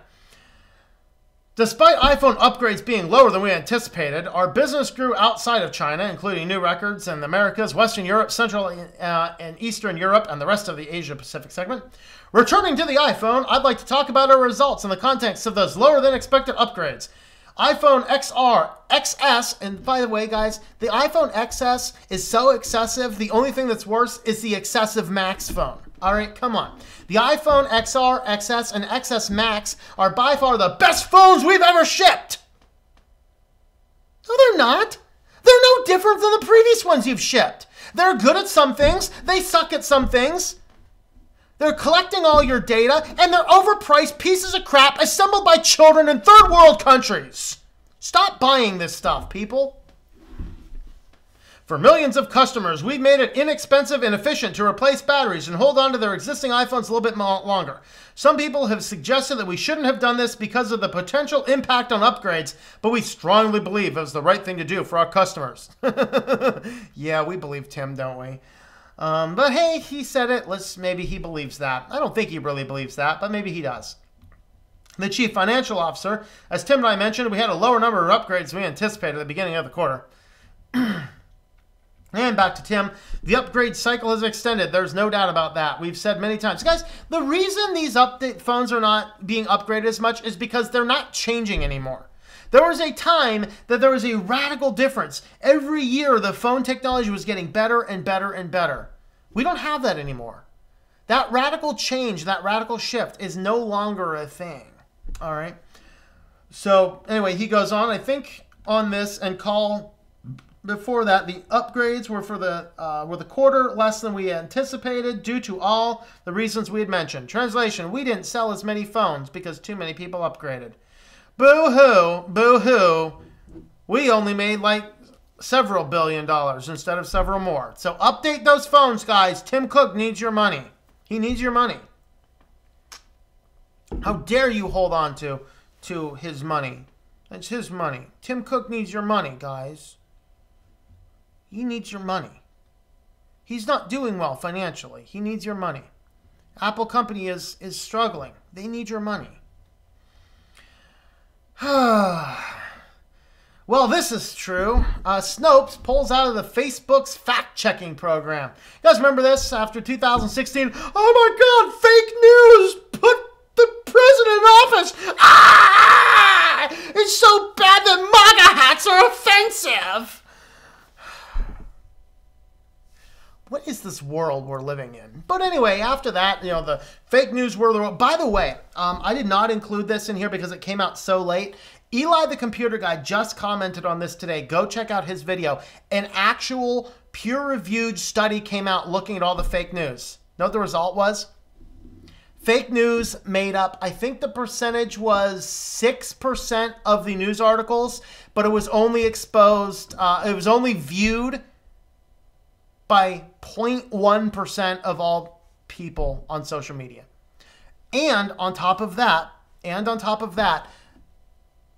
Despite iPhone upgrades being lower than we anticipated, our business grew outside of China, including new records in the Americas, Western Europe, Central and Eastern Europe, and the rest of the Asia-Pacific segment. Returning to the iPhone, I'd like to talk about our results in the context of those lower than expected upgrades. iPhone XR, XS, and by the way, guys, the iPhone XS is so excessive, the only thing that's worse is the excessive Max phone. All right, come on. The iPhone XR, XS, and XS Max are by far the best phones we've ever shipped. No, they're not. They're no different than the previous ones you've shipped. They're good at some things. They suck at some things. They're collecting all your data, and they're overpriced pieces of crap assembled by children in third world countries. Stop buying this stuff, people. For millions of customers, we've made it inexpensive and efficient to replace batteries and hold on to their existing iPhones a little bit longer. Some people have suggested that we shouldn't have done this because of the potential impact on upgrades, but we strongly believe it was the right thing to do for our customers. Yeah, we believe Tim, don't we? But hey, he said it. Maybe he believes that. I don't think he really believes that, but maybe he does. The chief financial officer, as Tim and I mentioned, we had a lower number of upgrades than we anticipated at the beginning of the quarter. And back to Tim, the upgrade cycle has extended. There's no doubt about that. We've said many times. Guys, the reason these phones are not being upgraded as much is because they're not changing anymore. There was a time that there was a radical difference. Every year, the phone technology was getting better and better and better. We don't have that anymore. That radical change, that radical shift is no longer a thing. All right. So anyway, he goes on, I think, on this and call before that, the upgrades were for the quarter less than we anticipated due to all the reasons we had mentioned. Translation, we didn't sell as many phones because too many people upgraded. Boo-hoo, boo-hoo. We only made like several $1 billion instead of several more. So update those phones, guys. Tim Cook needs your money. He needs your money. How dare you hold on to his money? It's his money. Tim Cook needs your money, guys. He needs your money. He's not doing well financially. He needs your money. Apple company is struggling. They need your money. Well, this is true. Snopes pulls out of the Facebook's fact-checking program. You guys remember this after 2016? Oh my God, fake news! Put the president in office! Ah! It's so bad that MAGA hats are offensive! What is this world we're living in? But anyway, after that, you know, the fake news world. By the way, I did not include this in here because it came out so late. Eli the computer guy just commented on this today. Go check out his video. An actual peer-reviewed study came out looking at all the fake news. Know what the result was? Fake news made up, I think the percentage was 6% of the news articles, but it was only exposed, it was only viewed by 0.1% of all people on social media. And on top of that,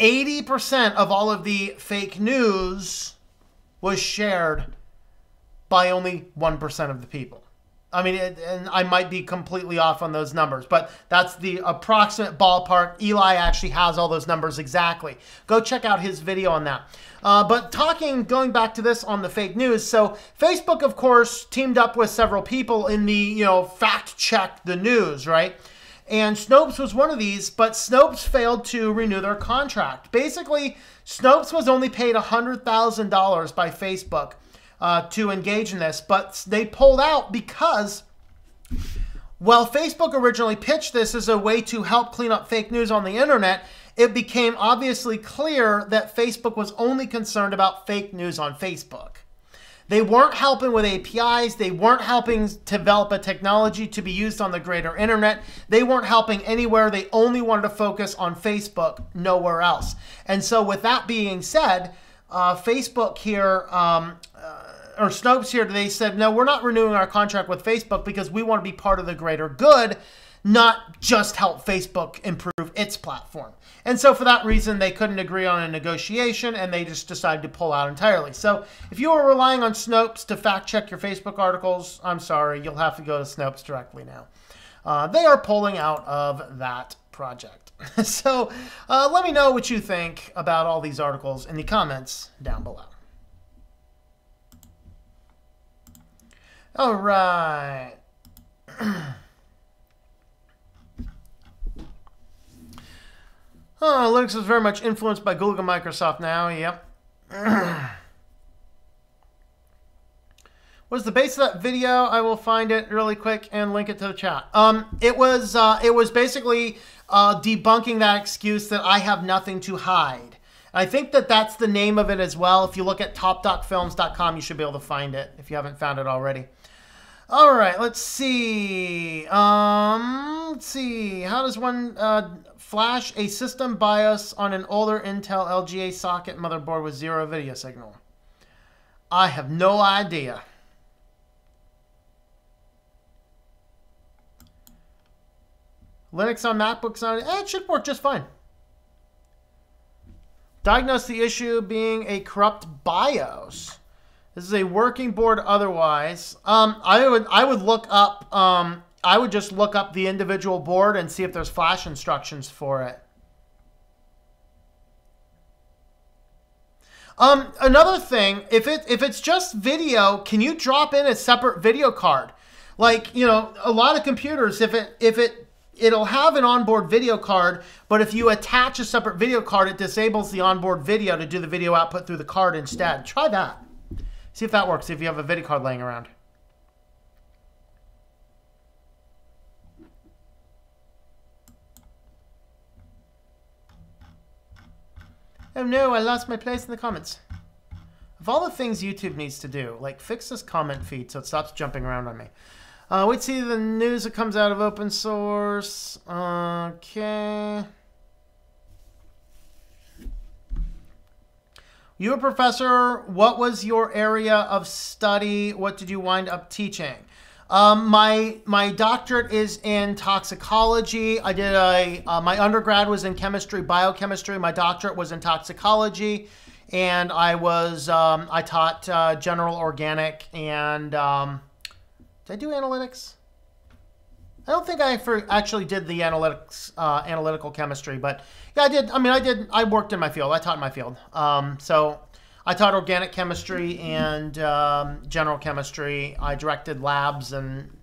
80% of all of the fake news was shared by only 1% of the people. I mean, and I might be completely off on those numbers, but that's the approximate ballpark. Eli actually has all those numbers exactly. Go check out his video on that. But going back to this on the fake news. So Facebook, of course, teamed up with several people in the, fact check the news, right? And Snopes was one of these, but Snopes failed to renew their contract. Basically, Snopes was only paid $100,000 by Facebook to engage in this, but they pulled out because, well, Facebook originally pitched this as a way to help clean up fake news on the internet. It became obviously clear that Facebook was only concerned about fake news on Facebook. They weren't helping with APIs. They weren't helping develop a technology to be used on the greater internet. They weren't helping anywhere. They only wanted to focus on Facebook, nowhere else. And so with that being said, Facebook here, or Snopes here, they said, no, we're not renewing our contract with Facebook because we want to be part of the greater good, not just help Facebook improve its platform. And so for that reason, they couldn't agree on a negotiation and they just decided to pull out entirely. So if you are relying on Snopes to fact check your Facebook articles, I'm sorry, you'll have to go to Snopes directly now. They are pulling out of that project. So let me know what you think about all these articles in the comments down below. All right. Linux is very much influenced by Google and Microsoft now. Yep. What's the base of that video? I will find it really quick and link it to the chat. It was basically debunking that excuse that I have nothing to hide. I think that that's the name of it as well. If you look at top.films.com, you should be able to find it if you haven't found it already. All right, let's see. How does one flash a system BIOS on an older Intel LGA socket motherboard with 0 video signal? I have no idea. Linux on MacBooks it should work just fine. Diagnose the issue being a corrupt BIOS. This is a working board otherwise. I would look up, I would just look up the individual board and see if there's flash instructions for it. Another thing, if it's just video, can you drop in a separate video card? Like, a lot of computers, if it'll have an onboard video card, but if you attach a separate video card, it disables the onboard video to do the video output through the card instead. Try that. See if that works, if you have a video card laying around. Oh no, I lost my place in the comments. Of all the things YouTube needs to do, like fix this comment feed so it stops jumping around on me. Wait to see the news that comes out of open source. Okay. You a professor, what was your area of study? What did you wind up teaching? My doctorate is in toxicology. I did my undergrad was in chemistry, biochemistry. My doctorate was in toxicology, and I taught general organic and did I do analytics? I don't think I actually did the analytical chemistry, but yeah, I did. I mean, I worked in my field. I taught in my field. So I taught organic chemistry and general chemistry. I directed labs and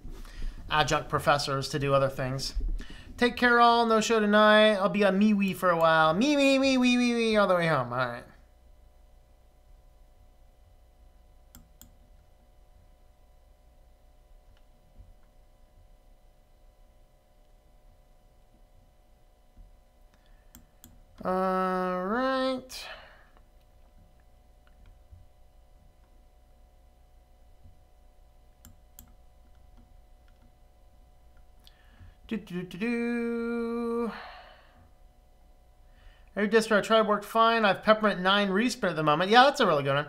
adjunct professors to do other things. Take care, all. No show tonight. I'll be on MeWe for a while. Me, all the way home. All right. All right. Every distro I tried worked fine. I have Peppermint 9 respin at the moment. Yeah, that's a really good one.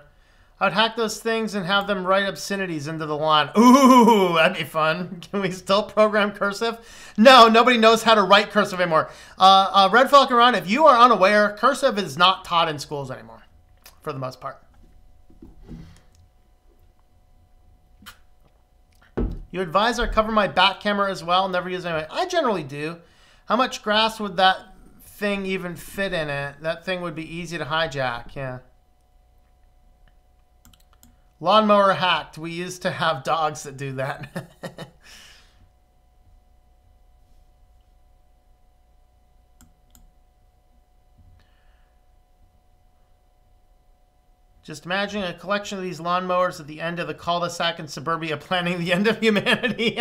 I would hack those things and have them write obscenities into the line. Ooh, that'd be fun. Can we still program cursive? No, nobody knows how to write cursive anymore. Red Falcon Run, if you are unaware, cursive is not taught in schools anymore, for the most part. You advise I cover my back camera as well, never use it anyway. I generally do. How much grass would that thing even fit in it? That thing would be easy to hijack, yeah. Lawnmower hacked. We used to have dogs that do that. Just imagine a collection of these lawnmowers at the end of the cul-de-sac in suburbia planning the end of humanity.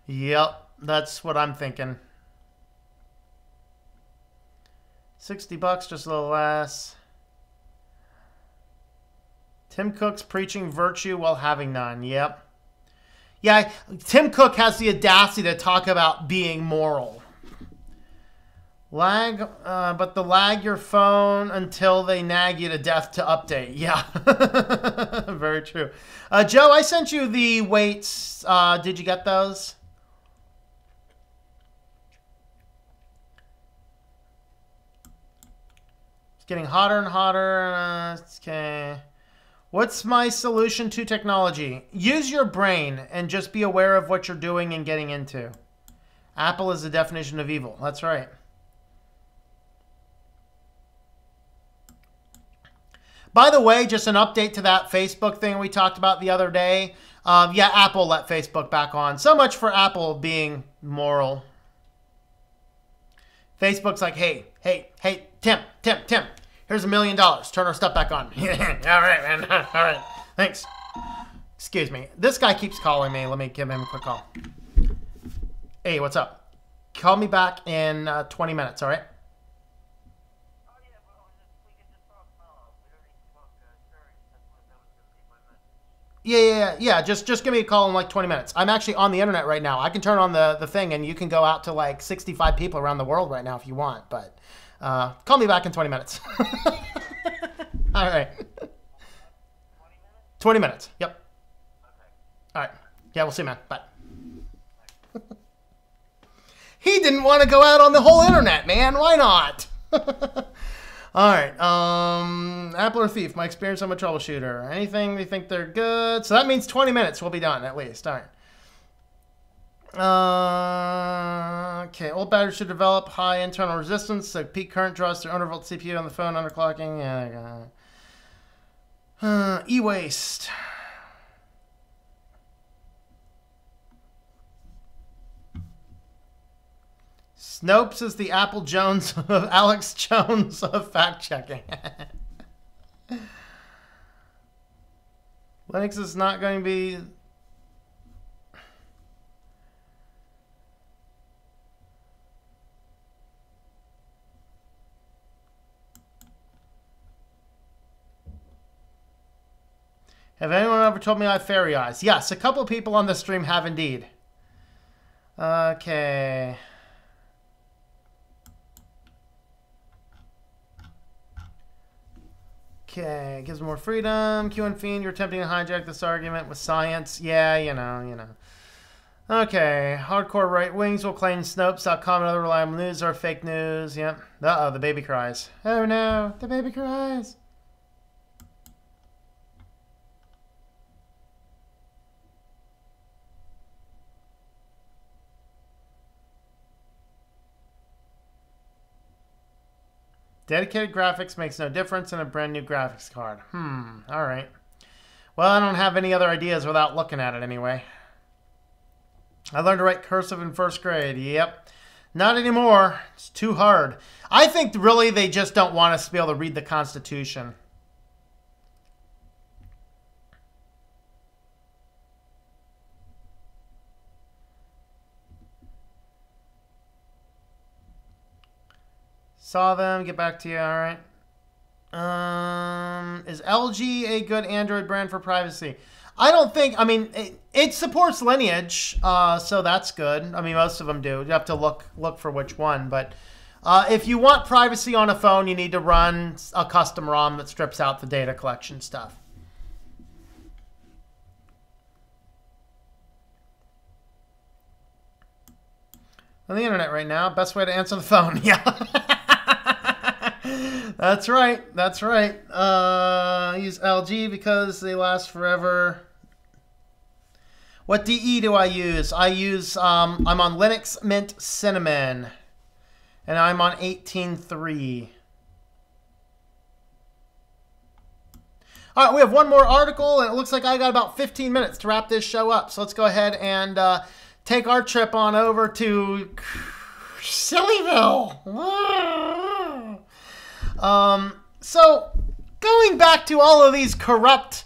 Yep, that's what I'm thinking. $60, just a little less. Tim Cook's preaching virtue while having none. Yep. Yeah, Tim Cook has the audacity to talk about being moral. Lag, but the lag your phone until they nag you to death to update. Yeah. Very true. Joe, I sent you the weights. Did you get those? It's getting hotter and hotter. Okay. What's my solution to technology? Use your brain and just be aware of what you're doing and getting into. Apple is the definition of evil. That's right. By the way, just an update to that Facebook thing we talked about the other day. Yeah, Apple let Facebook back on. So much for Apple being moral. Facebook's like, hey, Tim. Here's $1 million. Turn our stuff back on. All right, man. All right. Thanks. Excuse me. This guy keeps calling me. Let me give him a quick call. Hey, what's up? Call me back in 20 minutes, all right? Yeah. Just give me a call in like 20 minutes. I'm actually on the internet right now. I can turn on the thing and you can go out to like 65 people around the world right now if you want, but... call me back in 20 minutes. All right. 20 minutes. Yep. Okay. All right. Yeah, we'll see, man. Bye. He didn't want to go out on the whole internet, man. Why not? All right. Apple or Thief, my experience, I'm a troubleshooter. Anything they think they're good. So that means 20 minutes we'll be done at least. All right. Okay, old batteries should develop high internal resistance, so peak current draws through undervolt CPU on the phone, underclocking. Yeah, e-waste. Snopes is the Apple Jones of Alex Jones of fact-checking. Linux is not going to be... Have anyone ever told me I have fairy eyes? Yes, a couple of people on the stream have indeed. Okay. Okay, gives more freedom. Q and Fiend, you're attempting to hijack this argument with science. Yeah, you know. Okay, hardcore right wings will claim Snopes.com and other reliable news are fake news. Yep. Uh-oh, the baby cries. Oh no, the baby cries. Dedicated graphics makes no difference in a brand new graphics card. All right. Well, I don't have any other ideas without looking at it anyway. I learned to write cursive in first grade. Yep. Not anymore. It's too hard. I think really they just don't want us to be able to read the Constitution. Saw them. Get back to you. All right. Is LG a good Android brand for privacy? I don't think. I mean, it supports Lineage, so that's good. I mean, most of them do. You have to look for which one. But if you want privacy on a phone, you need to run a custom ROM that strips out the data collection stuff. On the internet right now, best way to answer the phone. Yeah. That's right. That's right. Use LG because they last forever. What DE do I use? I use, I'm on Linux Mint Cinnamon. And I'm on 18.3. All right, we have one more article, and it looks like I got about 15 minutes to wrap this show up. So let's go ahead and take our trip on over to Sillyville. So going back to all of these corrupt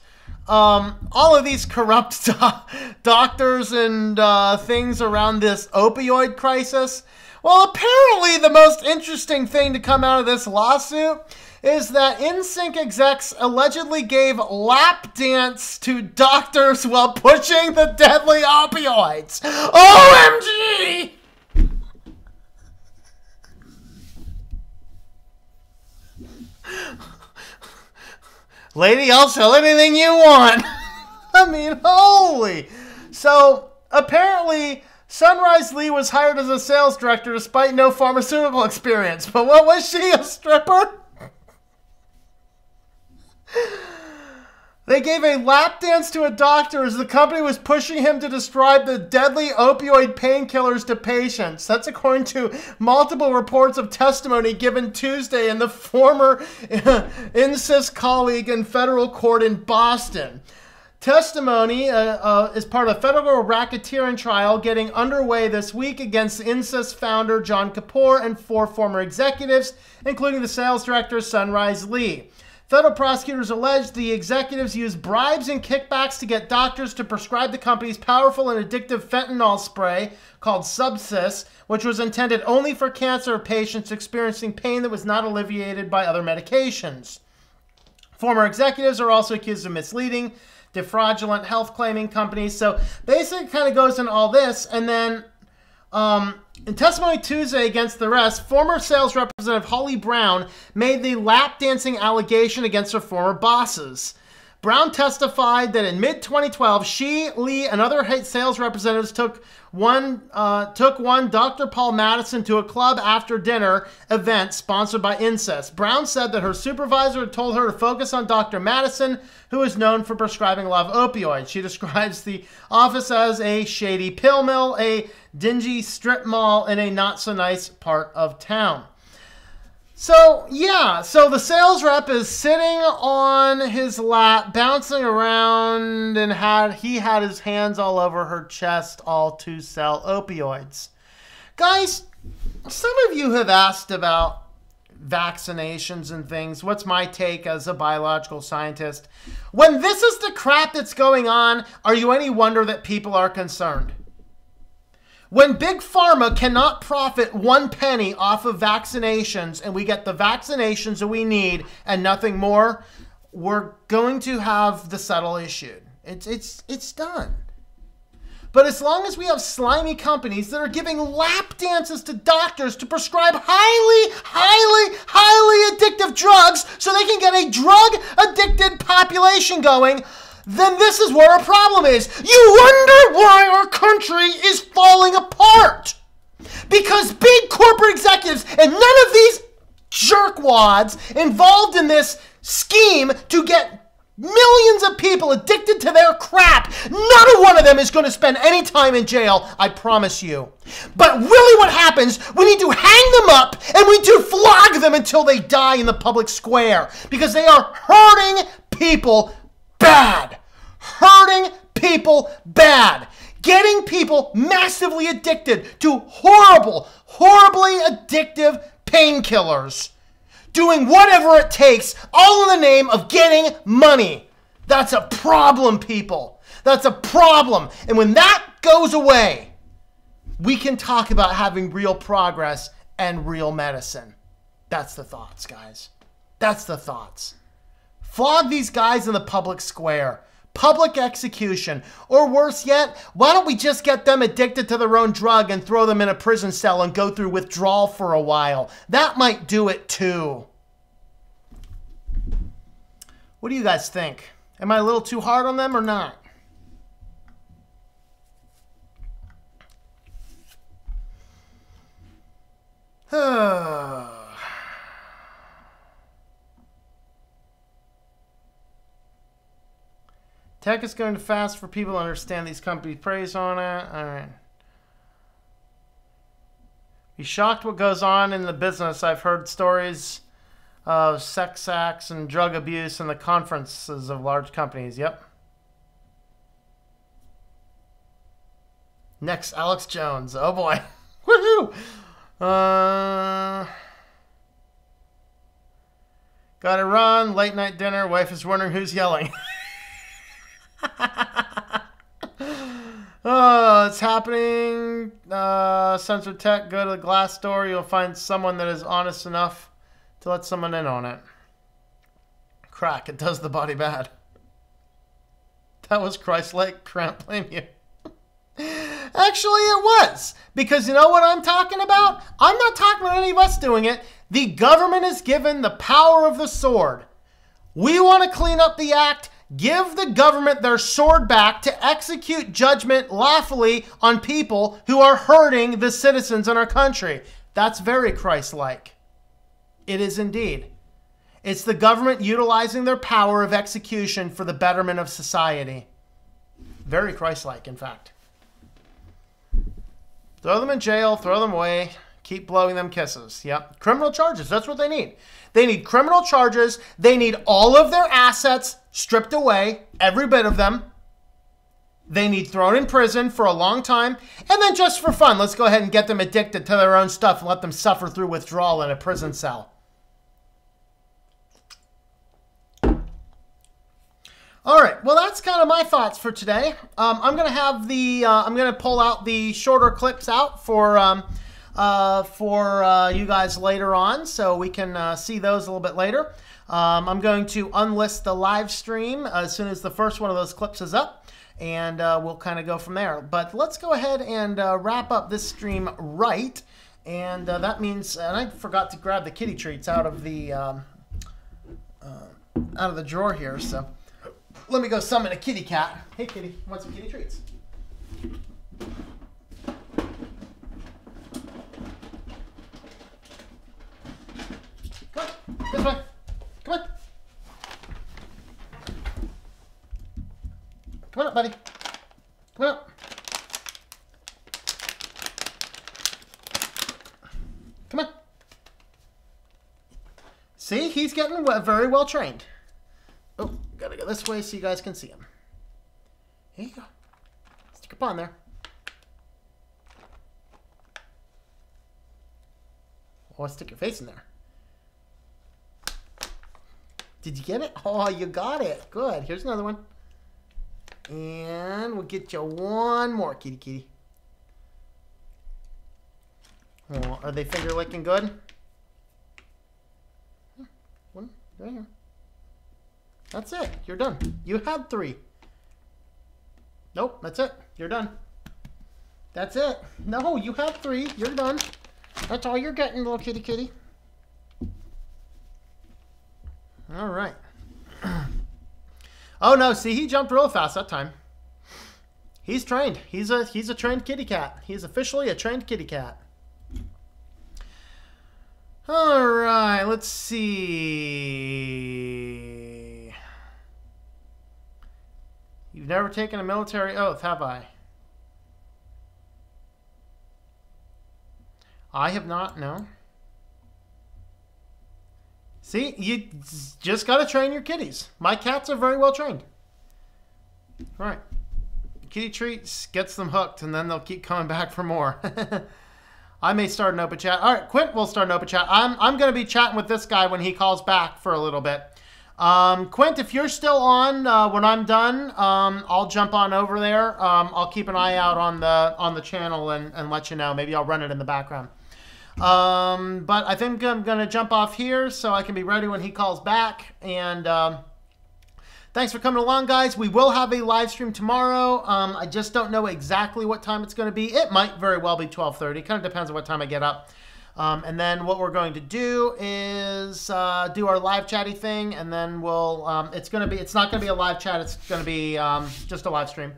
doctors and things around this opioid crisis. Well, apparently the most interesting thing to come out of this lawsuit is that NSYNC execs allegedly gave lap dance to doctors while pushing the deadly opioids. OMG! Lady, I'll sell anything you want. I mean, holy. So, apparently, Sunrise Lee was hired as a sales director despite no pharmaceutical experience. But what was she, a stripper? They gave a lap dance to a doctor as the company was pushing him to prescribe the deadly opioid painkillers to patients. That's according to multiple reports of testimony given Tuesday in the former INSYS colleague in federal court in Boston. Testimony is part of a federal racketeering trial getting underway this week against INSYS founder John Kapoor and 4 former executives, including the sales director Sunrise Lee. Federal prosecutors allege the executives used bribes and kickbacks to get doctors to prescribe the company's powerful and addictive fentanyl spray called Subsys, which was intended only for cancer patients experiencing pain that was not alleviated by other medications. Former executives are also accused of misleading, defraudulent health claiming companies. So basically it kind of goes in all this, and then in testimony Tuesday against the rest, former sales representative Holly Brown made the lap dancing allegation against her former bosses. Brown testified that in mid-2012, she, Lee, and other sales representatives took one Dr. Paul Madison to a club after dinner event sponsored by INSYS. Brown said that her supervisor had told her to focus on Dr. Madison, who is known for prescribing a lot of opioids. She describes the office as a shady pill mill, a dingy strip mall in a not-so-nice part of town. So, yeah, so the sales rep is sitting on his lap, bouncing around, and he had his hands all over her chest, all to sell opioids. Guys, some of you have asked about vaccinations and things. What's my take as a biological scientist? When this is the crap that's going on, are you any wonder that people are concerned? When Big Pharma cannot profit 1 penny off of vaccinations and we get the vaccinations that we need and nothing more, we're going to have the settle issued. It's done. But as long as we have slimy companies that are giving lap dances to doctors to prescribe highly addictive drugs so they can get a drug-addicted population going, then this is where our problem is. You wonder why our country is falling apart. Because big corporate executives and none of these jerkwads involved in this scheme to get millions of people addicted to their crap. Not one of them is going to spend any time in jail, I promise you. But really what happens, we need to hang them up and we need to flog them until they die in the public square. Because they are hurting people bad. Hurting people bad. Getting people massively addicted to horribly addictive painkillers. Doing whatever it takes, all in the name of getting money. That's a problem, people. That's a problem. And when that goes away, we can talk about having real progress and real medicine. That's the thoughts, guys. That's the thoughts. Flog these guys in the public square. Public execution. Or worse yet, why don't we just get them addicted to their own drug and throw them in a prison cell and go through withdrawal for a while? That might do it too. What do you guys think? Am I a little too hard on them or not? Tech is going to fast for people to understand these companies' praise on it. All right. Be shocked what goes on in the business. I've heard stories of sex acts and drug abuse in the conferences of large companies. Yep. Next, Alex Jones. Oh boy. Woohoo! Gotta run. Late night dinner. Wife is wondering who's yelling. Oh, it's happening. Censored Tech, go to the glass door. You'll find someone that is honest enough to let someone in on it. Crack, it does the body bad. That was Christ-like. Can't blame you. Actually, it was. Because you know what I'm talking about? I'm not talking about any of us doing it. The government is given the power of the sword. We want to clean up the act. Give the government their sword back to execute judgment lawfully on people who are hurting the citizens in our country. That's very Christ-like. It is indeed. It's the government utilizing their power of execution for the betterment of society. Very Christ-like, in fact. Throw them in jail, throw them away, keep blowing them kisses. Yep. Criminal charges, that's what they need. They need criminal charges. They need all of their assets stripped away, every bit of them. They need thrown in prison for a long time. And then just for fun, let's go ahead and get them addicted to their own stuff and let them suffer through withdrawal in a prison cell. All right, well, that's kind of my thoughts for today. I'm going to have the, I'm going to pull out the shorter clips out for you guys later on, so we can see those a little bit later. I'm going to unlist the live stream as soon as the first one of those clips is up, and we'll kind of go from there. But let's go ahead and wrap up this stream right, and that means, and I forgot to grab the kitty treats out of the drawer here, so let me go summon a kitty cat. Hey kitty, want some kitty treats? Come on, this way. Come on. Come on up, buddy. Come on up. Come on. See, he's getting very well trained. Oh, gotta go this way so you guys can see him. Here you go. Stick up on there. Oh, stick your face in there. Did you get it? Oh, you got it. Good. Here's another one. And we'll get you one more, kitty kitty. Oh, are they finger licking good? One right here. That's it. You're done. You had 3. Nope, that's it. You're done. That's it. No, you have 3. You're done. That's all you're getting, little kitty kitty. All right. Oh no, see, he jumped real fast that time. He's trained. He's a trained kitty cat. He's officially a trained kitty cat. All right, let's see. You've never taken a military oath, have I? I have not, no. See, you just got to train your kitties. My cats are very well trained. All right. Kitty treats, gets them hooked, and then they'll keep coming back for more. I may start an open chat. All right, Quint will start an open chat. I'm going to be chatting with this guy when he calls back for a little bit. Quint, if you're still on when I'm done, I'll jump on over there. I'll keep an eye out on the channel and let you know. Maybe I'll run it in the background. But I think I'm going to jump off here so I can be ready when he calls back. And thanks for coming along, guys. We will have a live stream tomorrow. I just don't know exactly what time it's going to be. It might very well be 12:30. Kind of depends on what time I get up. And then what we're going to do is do our live chatty thing, and then we'll. It's not going to be a live chat. It's going to be just a live stream.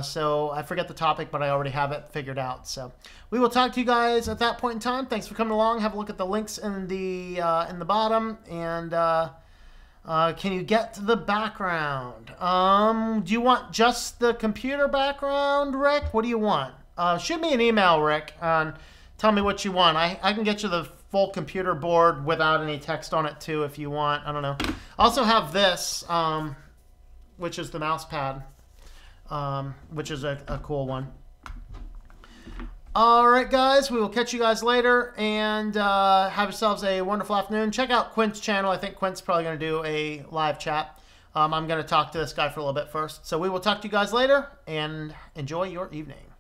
So I forget the topic, but I already have it figured out. So we will talk to you guys at that point in time. Thanks for coming along. Have a look at the links in the bottom. And can you get to the background? Do you want just the computer background, Rick? What do you want? Shoot me an email, Rick, and tell me what you want. I can get you the full computer board without any text on it too if you want. I don't know. I also have this, which is the mouse pad. Which is a cool one. All right, guys, we will catch you guys later, and have yourselves a wonderful afternoon. Check out Quint's channel. I think Quint's probably going to do a live chat. I'm going to talk to this guy for a little bit first. So we will talk to you guys later, and enjoy your evening.